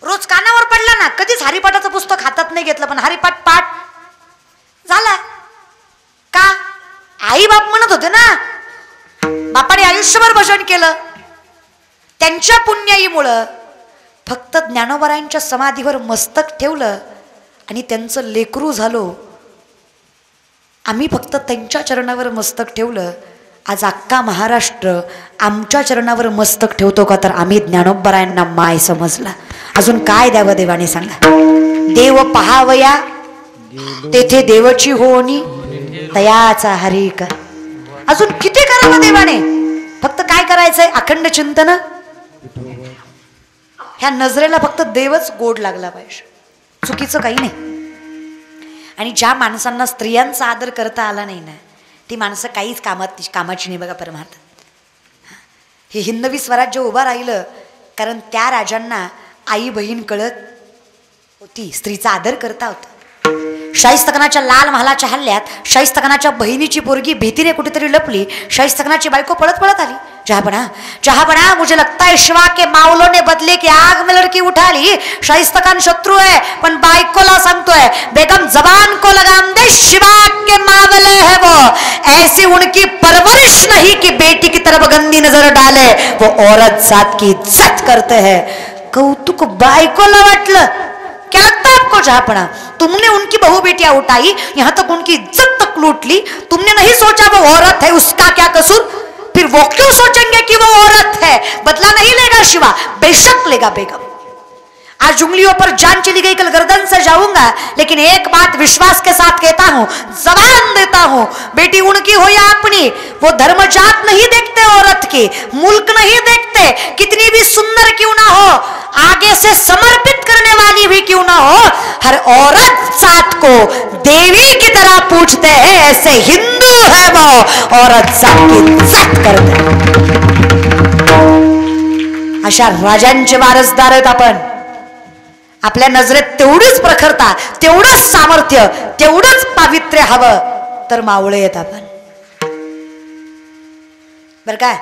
रोज कानावर पडला ना. कधीच हरिपाठाचं पुस्तक हातात नाही घेतलं, पण हरिपाठ पाठ झाला. का? आई बाप म्हणत होते ना. बापाने आयुष्यभर भजन केलं. त्यांच्या पुण्याईमुळं फक्त ज्ञानोबारायांच्या समाधीवर मस्तक ठेवलं आणि त्यांचं लेकरू झालो. आम्ही फक्त त्यांच्या चरणावर मस्तक ठेवलं. आज अख्खा महाराष्ट्र आमच्या चरणावर मस्तक ठेवतो का? तर आम्ही ज्ञानोबारायांना माय समजला. अजून काय द्यावं देवाने सांगा? देव पहावया तेथे देवची होणी, तयाचा हरिक. अजून किती करावं देवाने? फक्त काय करायचंय? अखंड चिंतन. ह्या नजरेला फक्त देवच गोड लागला पाहिजे, चुकीचं काही नाही. आणि ज्या माणसांना स्त्रियांचा आदर करता आला नाही ना, ती माणसं काहीच कामाची नाही बघा परमार्थ. हे हिंदवी स्वराज्य उभं राहिलं कारण त्या राजांना आई बहीण कळत होती, स्त्रीचा आदर करता होता. शाहिस्तखानाच्या लाल महालाच्या हल्ल्यात शाहिस्तखानाच्या बहिणीची पोरगी भीतीने कुठेतरी लपली. शाहिस्तखानाची बायको पळत पळत आली. जहापना मुझे लगता है शिवा के मावलों ने बदले की आग में लड़की उठा ली. शाहिस्तखान शत्रु है पण बायकोला सांगतोय बेगम जबान को लगाम दे, शिवा के मावले है वो. ऐसी उनकी परवरिश नहीं कि बेटी की तरफ गंदी नजर डाले. वो औरत जात की इज्जत करते हैं. कौतुक बायकोला वाटलं. क्या लगता है आपको जहापना? तुमने उनकी बहू बेटियां उठाई, यहां तक उनकी इज्जत तक लूट ली. तुमने नहीं सोचा वो औरत है, उसका क्या कसूर? फिर वो क्यों सोचेंगे कि वो औरत है? बदला नहीं लेगा शिवा? बेशक लेगा बेगम. आज उंगलियों पर जान चली गई, कल गर्दन से जाऊंगा. लेकिन एक बात विश्वास के साथ कहता हूं, जबान देता हूं, बेटी उनकी हो या अपनी, वो धर्म जात नहीं देखते औरत की, मुल्क नहीं देखते. कितनी भी सुंदर क्यों ना हो, आगे से समर्पित करने वाली भी क्यों ना हो, हर औरत जात को देवी की तरह पूछते हैं. ऐसे हिंदू है वो, औरत जात की इज्जत करते. अशा राजांचे वारसदार आहेत आपण. आपल्या नजरेत तेवढीच प्रखरता, तेवढंच सामर्थ्य, तेवढंच पावित्र्य हवं तर मावळे येत आपण. बर काय,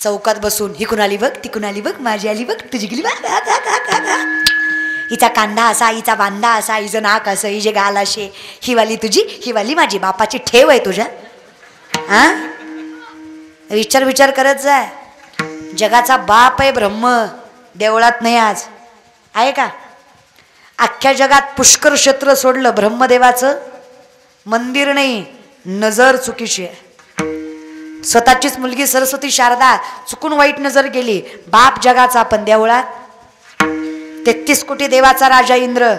चौकात बसून ही कुणाली बघ, ती कुणाली बघ, माझी आली बघ, तुझी गेली बघ, हिचा कांदा असा, हिचा बांधा असा, हिचं नाक असं, हिचे गाल असे, ही वाली तुझी, ही वाली माझी. बापाची ठेव आहे तुझ्या. हा, विचार करत जाय. जगाचा बाप आहे ब्रह्म, देवळात नाही आज आहे का? अख्ख्या जगात पुष्कर क्षेत्र सोडलं, ब्रह्मदेवाचं मंदिर नाही, नजर चुकीची आहे. स्वतःचीच मुलगी सरस्वती शारदा चुकून वाईट नजर गेली, बाप जगाचा पण देवळात. 33 कोटी देवाचा राजा इंद्र,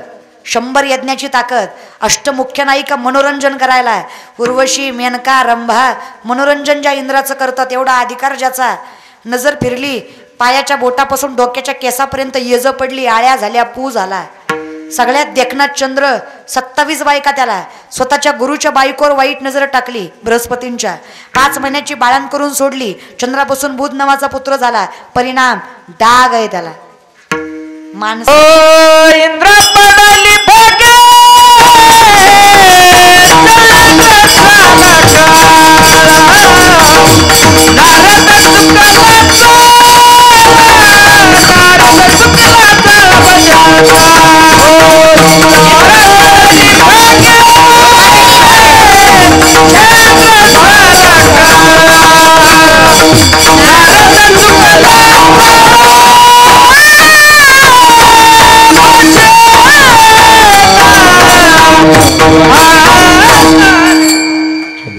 100 यज्ञाची ताकद, अष्टमुख्य नायिका मनोरंजन करायला. उर्वशी, मेनका, रंभा मनोरंजन ज्या इंद्राचं करतात, एवढा अधिकार ज्याचा. नजर फिरली, पायाच्या बोटापासून डोक्याच्या केसापर्यंत येज पडली, आळ्या झाल्या, पू झाला. सगळ्यात देखनात चंद्र, 27 बायका त्याला. स्वतःच्या गुरुच्या बायकोवर वाईट नजर टाकली, बृहस्पतींच्या. 5 महिन्याची बाळण करून सोडली. चंद्रापासून बुध नावाचा पुत्र झाला. परिणाम डाग आहे त्याला. माणूस इंद्र पडली भगे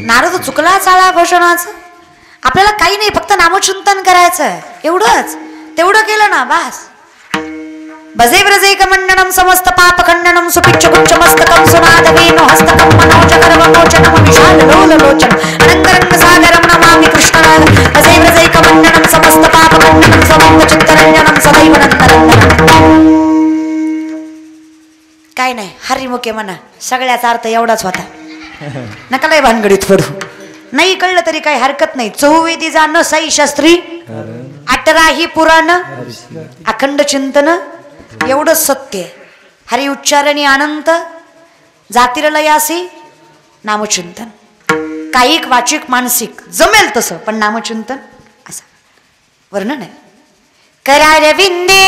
नारद चुकला चाळा घोषणाचं. आपल्याला काही नाही, फक्त नामचिंतन करायचं एवढंच. तेवढं केलं ना बस. भजे व्रजैक मंडनम समस्त पाप खंडनम सुपिच्छ कुच्छ मस्तकम सुनाद वेणु हस्तकम मनोज करवलोचनम विशाल लोल लोचन अनंतरंग सागरम नमामि कृष्णनाद. भजे व्रजैक मंडनम समस्त पाप खंडनम समस्त चित्तरंजनम सदैव नंदनंदनम. काय नाही, हरिमुखे म्हणा, सगळ्याचा अर्थ एवढाच होता. नका लय भानगडीत पडू. नाही कळलं तरी काही हरकत नाही. 4 जाणं, 6 शास्त्री, 18 पुराण, अखंड चिंतन, एवढंच सत्य. हरि उच्चारणी अनंत, जातीरलयासी नामचिंतन. कायिक, वाचिक, मानसिक जमेल तसं, पण नामचिंतन असं वर्णन आहे. करारविंदे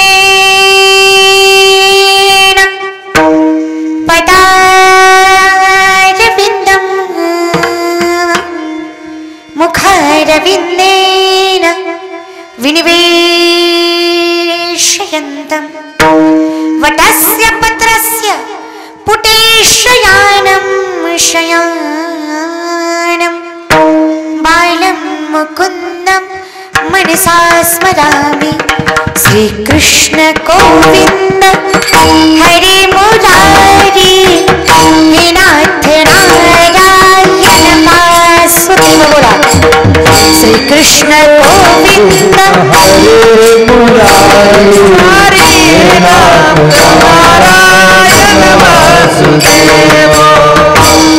पदारविंदम मुखारविंदेन विनिवेशयन्तम् वटस्य पत्रस्य पुटे शयानं शयानं बालं मुकुन्दं मनसा स्मरामि. श्रीकृष्ण गोविन्द हरे मुरारी हे नाथ नारायण वासुदेव. बोला श्रीकृष्ण गोविन्द हरे मुरारी हरे नाथ नारायण वासुदेव.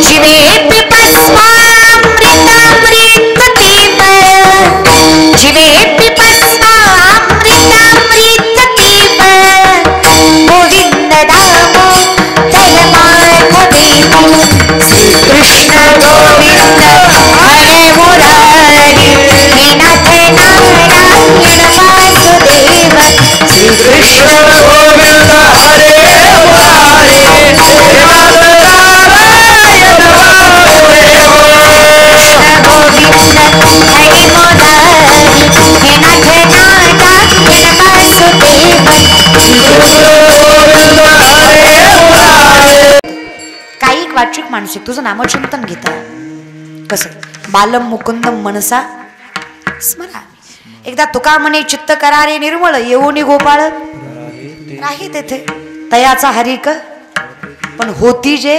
जीवे पिपस्वामृतामृतपिब, जीवे पिपस्वामृतामृतपिब, काही वाचिक मानसिक तुझं नामचिंतन घेता कसं बालम मुकुंदम मनसा स्मरा. एकदा तुका म्हणे चित्त करारे निर्मळ येऊनी गोपाळ नाही तेथे तयाचा हरिक. पण होती जे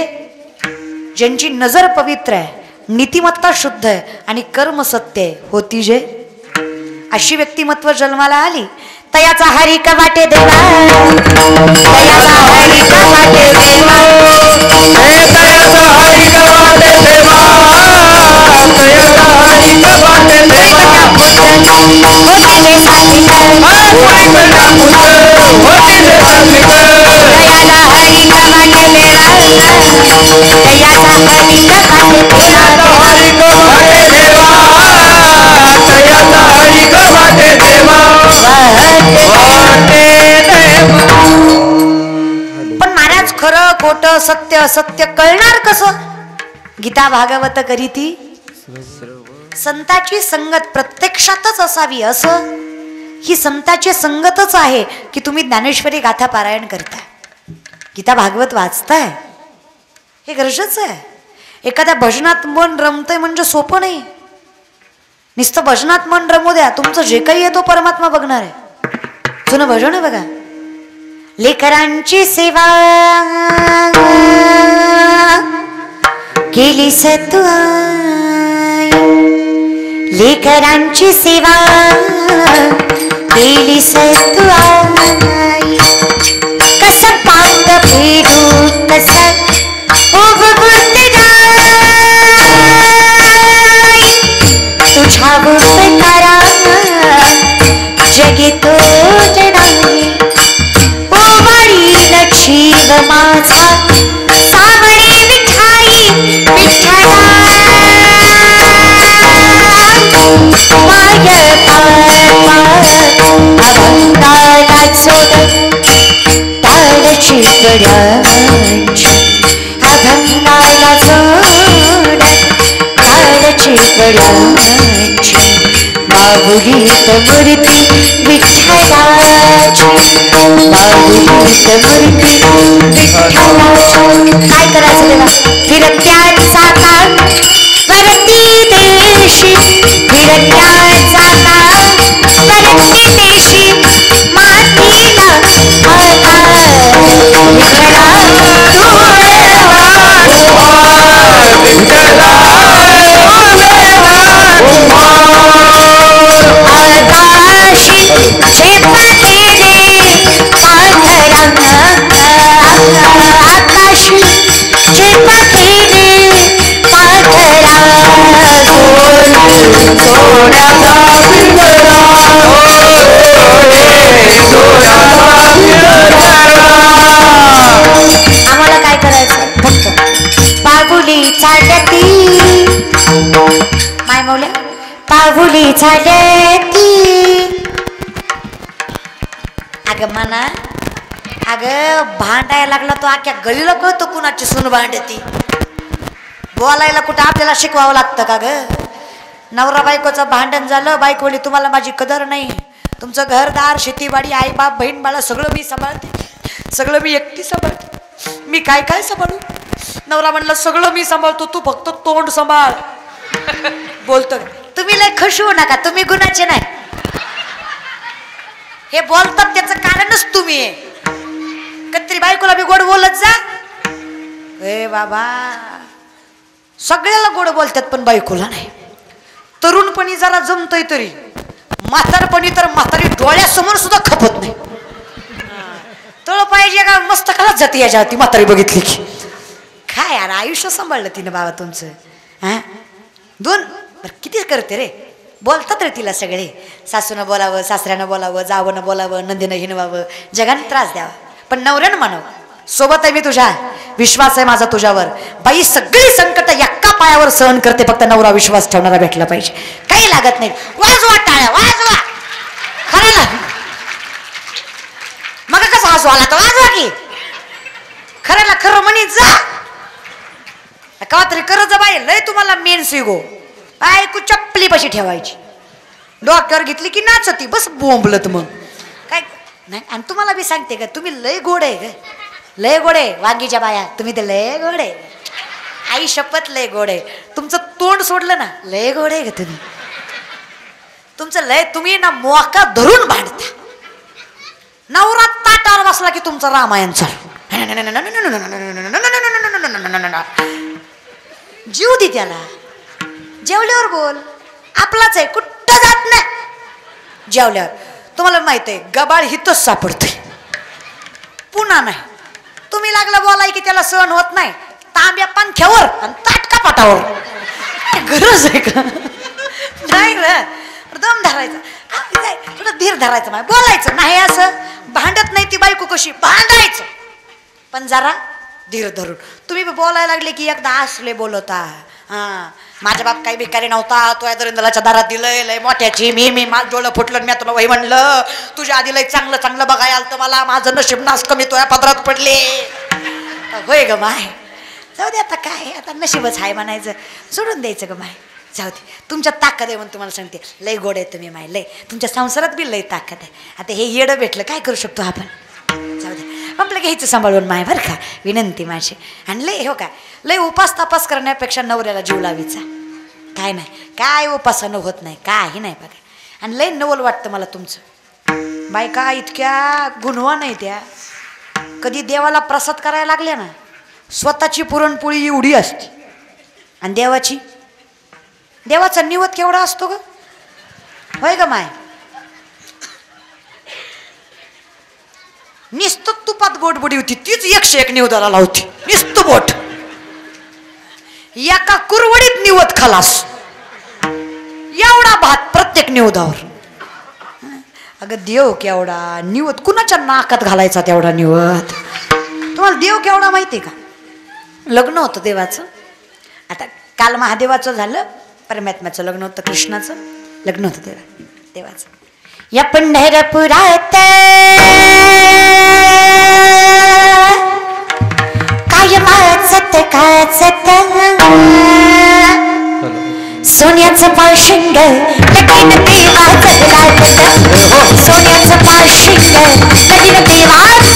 ज्यांची नजर पवित्र आहे, नीतिमत्ता शुद्ध आहे आणि कर्म सत्य आहे, होती जे अशी व्यक्तिमत्व जन्माला आली तयाचा हरिक वाटे देवा. तयाचा हरिक वाटे देवा. तयाचा हरिक वाटे देवा. तयाचा हरिक वाटे देवा. होतीले सात्विक. तयाला हरिक वाटे देवा. तयाचा हरिक वाटे देवा. पण महाराज खरं खोट सत्य असत्य कळणार कसं? गीता भागवत करीती संताची संगत प्रत्यक्षातच असावी. असं ही संताची संगतच आहे की तुम्ही ज्ञानेश्वरी गाथा पारायण करताय, गीता भागवत वाचताय, हे गरजेचं आहे. एखाद्या भजनात मन रमतंय म्हणजे सोपं नाही. नुसतं भजनात मन रमू द्या, तुमचं जे काही आहे तो परमात्मा बघणार आहे. जुनं भजन आहे बघा, लेकरांची सेवा केली सतुआई. लेकरांची सेवा केली सतुआई. कस पांग फेडू कस तुझ्या उपकारा जगी तो जनाई. ओवाळील जीव माझा सावळे विठाई विठ्ठला. माय अभंगाला सोड ताडची गड्यांची. अभंगाला सोड ताडची गड्यांची. माऊलीत मूर्ती विठ्ठलाची. माऊलीत मूर्ती विठ्ठलाची. काय करायचं तेव्हा? फिरत्याचा काळ वरती देशी. फिरत्याचा काळ वरती देशी. मातीला आला विठ्ठला आकाशी झेपा केले पांढरा. आकाशी झेपा केले पांढरा. आम्हाला काय करायचं फक्त पाहुली चालती. माय मौल्या पाहुली चालती. अगं म्हणा, अगं भांडायला लागला तो अख्ख्या गलीला कळतो कुणाची सून भांडती. बोलायला कुठं आपल्याला शिकवावं लागतं का ग? नवरा बायकोचं भांडण झालं, बायकोली तुम्हाला माझी कदर नाही. तुमचं घरदार शेतीवाडी आई बाप बहीण बाळा सगळं मी सांभाळते, सगळं मी एकटी सांभाळते. मी काय काय सांभाळू? नवरा म्हणला सगळं मी सांभाळतो, तू फक्त तोंड सांभाळ. बोलतो तुम्ही लय खुश होऊ नका, तुम्ही गुणाचे नाही. हे बोलतात त्याचं कारणच तुम्ही आहे. कत्री बायकोला बी गोड बोलत जा. ए बाबा, सगळ्याला गोड बोलतात पण बायकोला नाही. तरुणपणी जरा जमतय तरी, म्हातारपणी तर म्हातारी डोळ्यासमोर सुद्धा खपत नाही. तळ पाहिजे का मस्त कलाच जाते याच्या ती म्हातारी बघितली की. काय यार आयुष्य सांभाळलं तिनं बाबा तुमचं. हा दोन किती करते रे, बोलतात रे तिला सगळे. सासूनं बोलावं, सासऱ्यानं बोलावं, जावनं बोलावं, नंदीनं हिनवावं, जगाने त्रास द्यावा. पण नवऱ्यानं म्हणावं सोबत आहे मी तुझ्या, विश्वास आहे माझा तुझ्यावर. बाई सगळी संकट एका पायावर सहन करते, फक्त नवरा विश्वास ठेवणारा भेटला पाहिजे. काही लागत नाही. वाजवा टाळ्या वाजवा. खरं ना? मग हसू आला तर वाजवा की. खऱ्याला खरं म्हणी जा का तरी करत बाई. लय तुम्हाला मेन सिगो ऐकू चप्पली पशी ठेवायची. डॉक्टर घेतली की नाचती बस बोंबलत मग काय नाही. आणि तुम्हाला बी सांगते का तुम्ही लय गोड आहे ग. लय गोड आहे वांगीच्या बाया. तुम्ही तर लय गोड आहे. आई शपथ लय गोड आहे. तुमचं तोंड सोडलं ना लय गोड आहे ग तुम्ही. तुमचं लय तुम्ही ना मोका धरून भांडता. नवरा ताटावर बसला की तुमचं रामायण चालू. जीव दे त्याला. जेवल्यावर बोल. आपलाच आहे कुठं जात नाही. जेवल्यावर तुम्हाला माहित आहे गबाळ हितच सापडते पुन्हा नाही. तुम्ही लागला बोलाय की त्याला सहन होत नाही. तांब्या पंख्यावर आणि ताटका पाटावर. गरज आहे का नाही रे. दम धरायचा थोडं धीर धरायचं नाही. बोलायचं नाही असं भांडत नाही ती बायको कशी भांडायचं पण जरा धीर धरून. तुम्ही बोलायला लागले की एकदा असले बोलता. हा माझा बाप काही भिकारी नव्हता. तो या दरिंदलाच्या दारात दिलंय लय मोठ्याची. मी माझं डोळं फुटलं. मी तुला वही म्हणलं तुझ्या आधी लय चांगलं चांगलं बघायला आलं तर मला माझं नशीब नास कमी तो या पदरात पडले. होय ग माय. जाऊ दे आता काय आता नशीबच आहे म्हणायचं. सोडून द्यायचं ग माय. जाऊ दे तुमच्या ताकद आहे म्हणून तुम्हाला सांगते. लय गोड आहे तुम्ही माय. लय तुमच्या संसारात बी लय ताकद आहे. आता हे येडं भेटलं काय करू शकतो आपण. जाऊ दे आपलं घ्यायचं सांभाळून माय बरं का विनंती माझी. आणि लय हो का लय उपास तपास करण्यापेक्षा नवऱ्याला जीव लावीचा. काय नाही काय उपासानं होत नाही काही नाही बघा. आणि लय नवल वाटतं मला तुमचं. बायका इतक्या गुणवा नाही त्या. कधी देवाला प्रसाद करायला लागल्या ना स्वतःची पुरणपोळी एवढी असते आणि देवाचा निवत केवढा असतो ग. होय ग माय. नुसतं तुपात बोटबुडी होती तीच 101 निवदाला लावती. नुसतं बोट एका कुरवडीत निवत खलास. एवढा भात प्रत्येक निवदावर. अगं देव केवढा निवत कुणाच्या नाकात घालायचा तेवढा निवत. तुम्हाला देव केवढा माहिती का. लग्न होतं देवाचं. आता काल महादेवाचं झालं. परमात्म्याचं लग्न होतं. कृष्णाचं लग्न होतं देवाचं. या पंढरपुरात काय वाचत काचत सोन्याचं पाशिंग लगीन देवाचं लागत. सोन्याचं पाशिंग लगीन देवाचं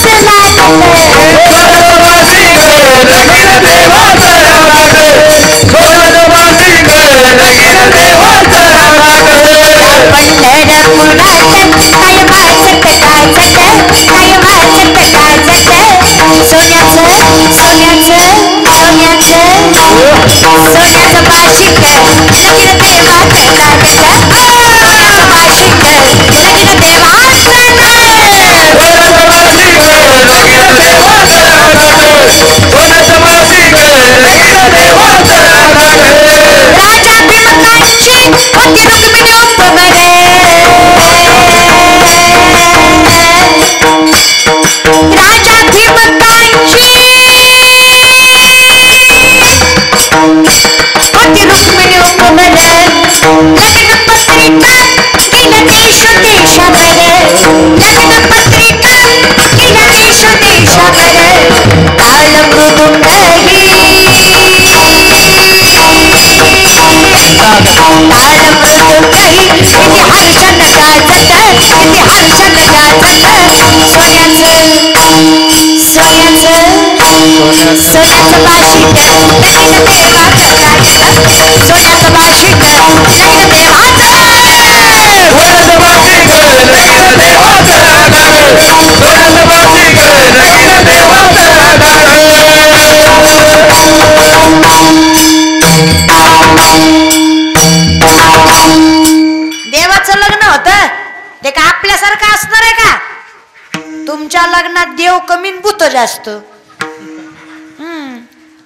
लग्नात देव कमी भूत जास्त.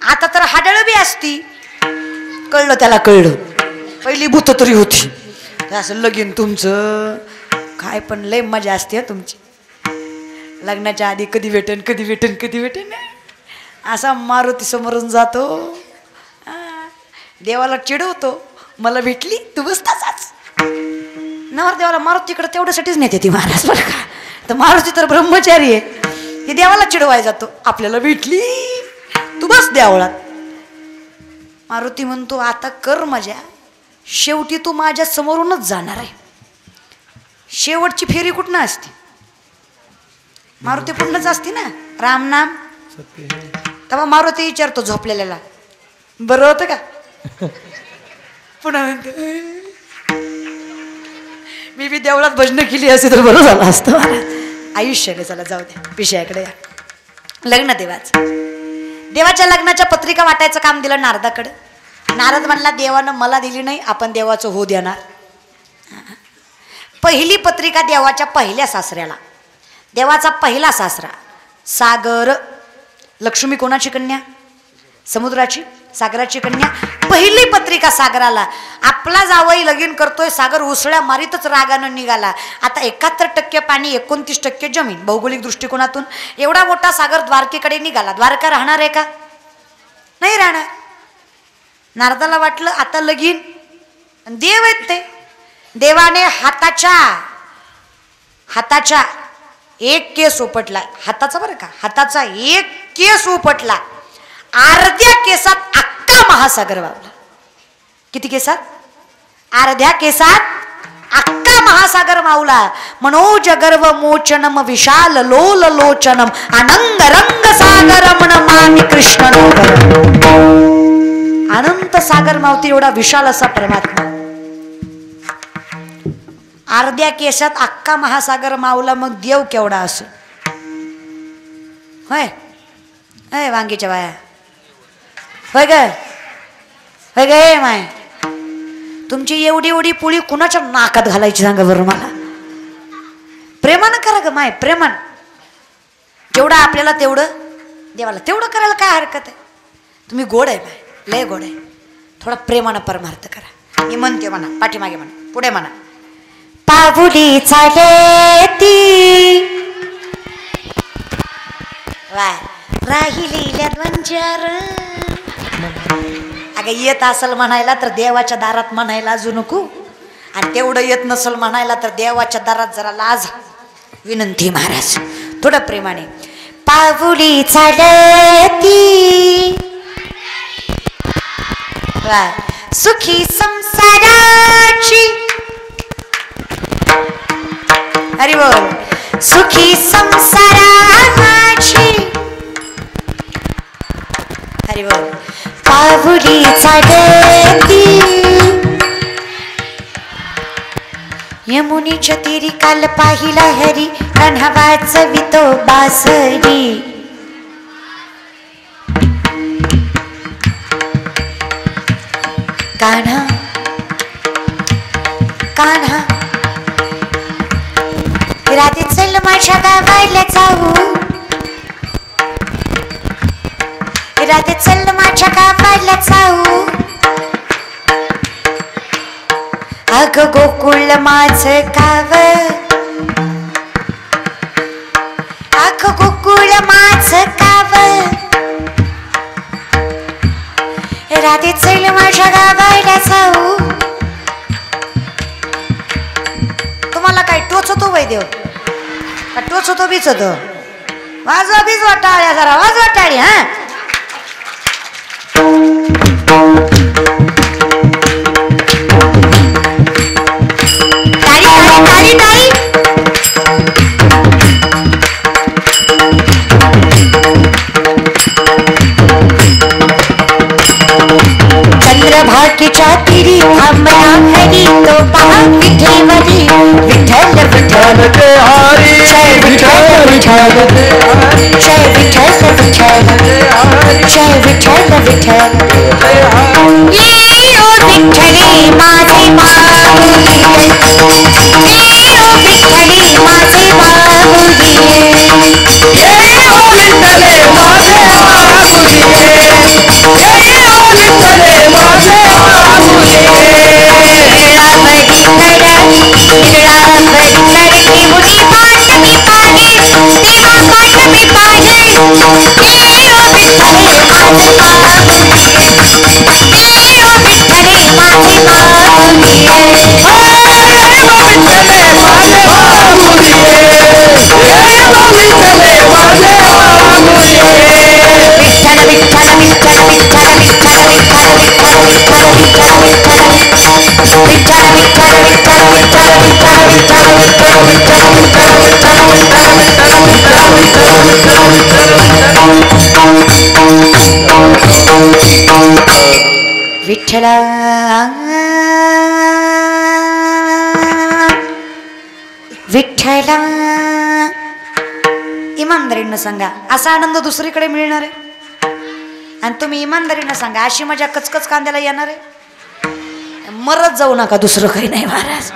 आता तर हाडळ बी असती. कळलं त्याला कळलं. पहिली भूत तरी होती. असं लगीन तुमचं काय पण लय मजा असते तुमची. लग्नाच्या आधी कधी भेटन कधी भेटन कधी भेटन असा मारुती समोरून जातो. देवाला चिडवतो मला भेटली तू बस तसाच. नवरदेवाला मारुतीकडे तेवढ्यासाठीच नेते ती महाराज बरं का. तर मारुती तर ब्रह्मचारी आहे. की देवाला चिडवाय जातो. आपल्याला भेटली तू बस देवळात. मारुती म्हणतो आता कर मजा, शेवटी तू माझ्या समोरूनच जाणार आहे. शेवटची फेरी कुठनं असते? मारुती कुठनंच असते ना. राम नाम. तेव्हा मारुती विचारतो झोपलेल्याला, बरं होतं का? पुन्हा म्हणतो मी बी देवळात भजनं केली असती तर बरं झालं असतं. आयुष्य गे, चला जाऊ द्या विषयाकडे या. लग्न देवाच्या लग्नाच्या पत्रिका वाटायचं काम दिलं नारदाकडे. नारद म्हणला देवानं मला दिली नाही, आपण देवाचं हो देणार. पहिली पत्रिका देवाच्या पहिल्या सासऱ्याला. देवाचा पहिला सासरा सागर. लक्ष्मी कोणाची कन्या? समुद्राची, सागराची कन्या. पहिली पत्रिका सागराला. आपला जावई लगीन करतोय, सागर उसळ्या मारीतच रागानं निघाला. आता 71% पाणी, 29% जमीन. भौगोलिक दृष्टिकोनातून एवढा मोठा सागर द्वारकेकडे निघाला. द्वारका राहणार आहे का? नाही राहणार. नारदाला वाटलं आता लगीन. देव आहेत ते. देवाने हाताच्या एक केस उपटला. हाताचा बरं का, हाताचा एक केस उपटला. अर्ध्या केसात अख्खा महासागर वावला. किती केसात? अर्ध्या केसात अख्खा महासागर मावला. मनोज गर्व मोचनम विशाल लोल लोचनम आनंद रंग सागर मामी कृष्ण. अनंत सागर मावती एवढा विशाल असा परमात्मा. अर्ध्या केसात अख्खा महासागर मावला, मग देव केवढा असो. होय होय वांगीच्या बाया, होय ग, होय ग माय. तुमची एवढी एवढी पोळी कुणाच्या नाकात घालायची सांगा बरं मला. प्रेमानं करा ग माय, प्रेमान. जेवढं आपल्याला तेवढं देवाला तेवढं करायला काय हरकत आहे. तुम्ही गोड आहे माय, लय गोड आहे. थोडा प्रेमानं परमार्थ करा. मी म्हणते म्हणा, पाठीमागे म्हणा, पुढे म्हणा. पाऊली चालती वाय राहिलेल्या द्वंजार. अगं येत असल म्हणायला तर देवाच्या दारात म्हणायला अजू नको. आणि तेवढं येत नसल म्हणायला तर देवाच्या दारात जरा लाज विनंती महाराज, थोडं प्रेमाने. पाऊली चालती वाय सुखी संसाराची. हरी बोल. सुखी संसाराची. हरी बोल. पाऊली चालती यमुनीच्या तीरी काल पाहिला हरी कान्हा वाजवितो बासरी. कान्हा कान्हा राधी चल माझ्या गावाला जाऊ. राधी चल माझ्या गावाला जाऊ. अग गोकुळ माझं गाव. अग गोकुळ माझं गाव. राधी चल माझ्या गावाला जाऊ. तुम्हाला काय टोचतो वैदेव का टोचतो बिचतो? वाजवा बिजवा टाळ्या जरा, वाजवा टाळी. हा टाळी टाळी टाळी. चंद्रभागेच्या तीरी थांबला हरी तो पहा विठेवरी. विठ्ठल विठ्ठल जय हरी, जय विठ्ठल विठ्ठल, जय विठ्ठल विठ्ठल, जय विठ्ठल विठ्ठल. ये ओ विठ्ठली माझे बाहुली. ये ओ विठ्ठली माझे बाहुली. जय हो विठ्ठले माझे बाहुली. जय हो विठ्ठले माझे बाहुली. विठ्ठले माझे विठ्ठला विठ्ठला. इमानदारीनं सांगा, असा आनंद दुसरीकडे मिळणार आहे? आणि तुम्ही इमानदारीनं सांगा, अशी मजा कचकच कांद्याला येणार आहे? मरत जाऊ नका, दुसरं काही नाही महाराज.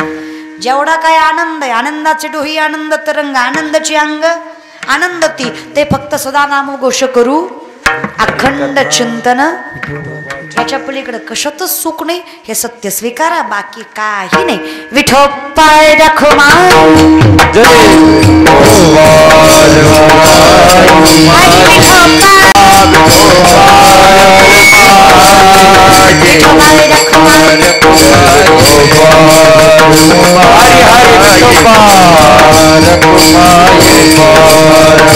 जेवढा काय आनंद आहे, आनंदाचे डोही आनंद तरंग, आनंदाची अंग आनंद ती, ते फक्त सदा नामघोष करू अखंड चिंतन. याच्या पलीकडे कशातच सुख नाही, हे सत्य स्वीकारा, बाकी काही नाही. विठोपाय रखुमा हरि जय विठोबार कुमार कुमार विठोबार कुमार विठोबार कुमार कुमार विठोबार कुमार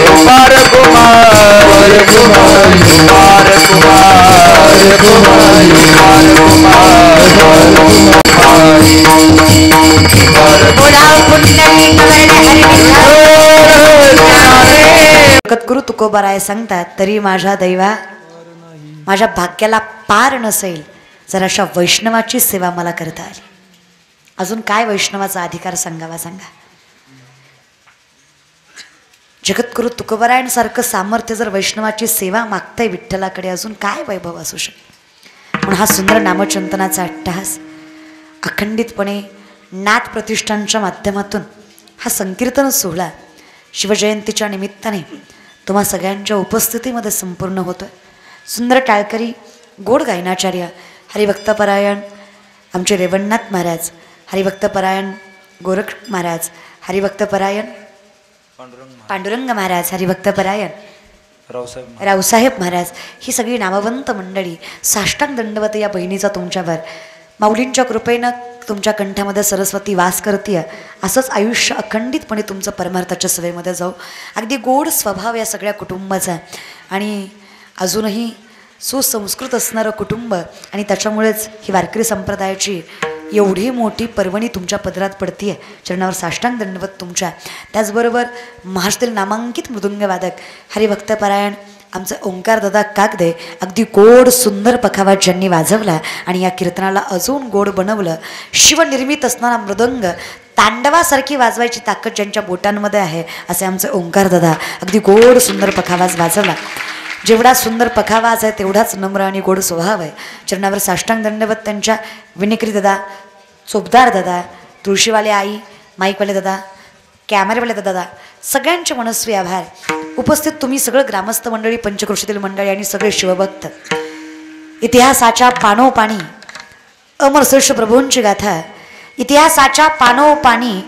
कुमार कुमार कुमार जगद्गुरु तुकोबाराय सांगतात, तरी माझ्या दैवा माझ्या भाग्याला पार नसेल जर अशा वैष्णवाची सेवा मला करता आली. अजून काय वैष्णवाचा अधिकार सांगावा सांगा. जगद्गुरु तुकोबारायांसारखं सामर्थ्य जर वैष्णवाची सेवा मागताय विठ्ठलाकडे, अजून काय वैभव असू शकते. म्हणून हा सुंदर नामचिंतनाचा अट्टहास अखंडितपणे नाथ प्रतिष्ठानच्या माध्यमातून हा संकीर्तन सोहळा शिवजयंतीच्या निमित्ताने तुम्हा सगळ्यांच्या उपस्थितीमध्ये संपूर्ण होतोय. सुंदर टाळकरी गोड गायनाचार्य हरिभक्तपरायण आमचे रेवणनाथ महाराज, हरिभक्तपरायण गोरख महाराज, हरिभक्तपरायण पांडुरंग महाराज, हरिभक्तपरायण रावसाहेब महाराज, ही सगळी नामवंत मंडळी साष्टांग दंडवत या बहिणीचा तुमच्यावर माऊलींच्या कृपेनं तुमच्या कंठामध्ये सरस्वती वास करतीय. असंच आयुष्य अखंडितपणे तुमचं परमार्थाच्या सवयीमध्ये जाऊ. अगदी गोड स्वभाव या सगळ्या कुटुंबाचा आणि अजूनही सुसंस्कृत असणारं कुटुंब, आणि त्याच्यामुळेच ही वारकरी संप्रदायाची एवढी मोठी पर्वणी तुमच्या पदरात पडतीये. चरणावर साष्टांग दंडवत तुमच्या. त्याचबरोबर महाराष्ट्रातील नामांकित मृदुंगवादक हरिभक्तपरायण आमचं ओंकार दादा कागदे, अगदी गोड सुंदर पखावा ज्यांनी वाजवला आणि या कीर्तनाला अजून गोड बनवलं. शिवनिर्मित असणारा मृदंग तांडवासारखी वाजवायची ताकद ज्यांच्या बोटांमध्ये आहे, असे आमचे ओंकार दादा अगदी गोड सुंदर पखावाज वाजवला. जेवढा सुंदर पखावाज आहे तेवढाच नम्र आणि गोड स्वभाव आहे. चरणावर साष्टांग दंडवत त्यांच्या विनिक्री दादा, चोपदार दादा, तुळशीवाले आई, माईकवाले दादा, कॅमेरेवाले दादा, सगळ्यांचे मनस्वी आभार. उपस्थित तुम्ही सगळं ग्रामस्थ मंडळी, पंचक्रोशीतील मंडळी आणि सगळे शिवभक्त. इतिहासाच्या पाणोपाणी अमर श्रेष्ठ प्रभूंची गाथा, इतिहासाच्या पाणोपाणी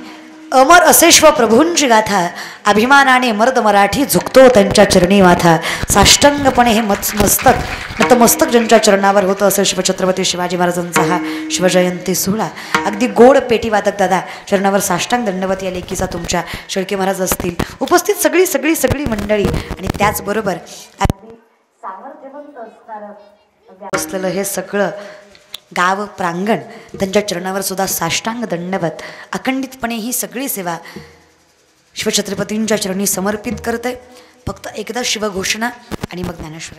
अमर असेश्व प्रभूंची गाथा, अभिमानाने मर्द मराठी झुकतो त्यांच्या चरणी माथा. साष्टांगपणे हे मस्तक नतमस्तक ज्यांच्या चरणावर होतं असं शिवछत्रपती शिवाजी महाराजांचा हा शिवजयंती सोहळा. अगदी गोड पेटीवादक दादा चरणावर साष्टांग दंडवत या लेखीचा तुमच्या शेळके महाराज असतील, उपस्थित सगळी सगळी सगळी मंडळी, आणि त्याचबरोबर अगदी सामर्थ्यवंत असणारं असलेलं हे सगळं गाव प्रांगण त्यांच्या चरणावर सुद्धा साष्टांग दंडवत अखंडितपणे ही सगळी सेवा शिवछत्रपतींच्या चरणी समर्पित करते. फक्त एकदा शिवघोषणा आणि मग ज्ञानेश्वर.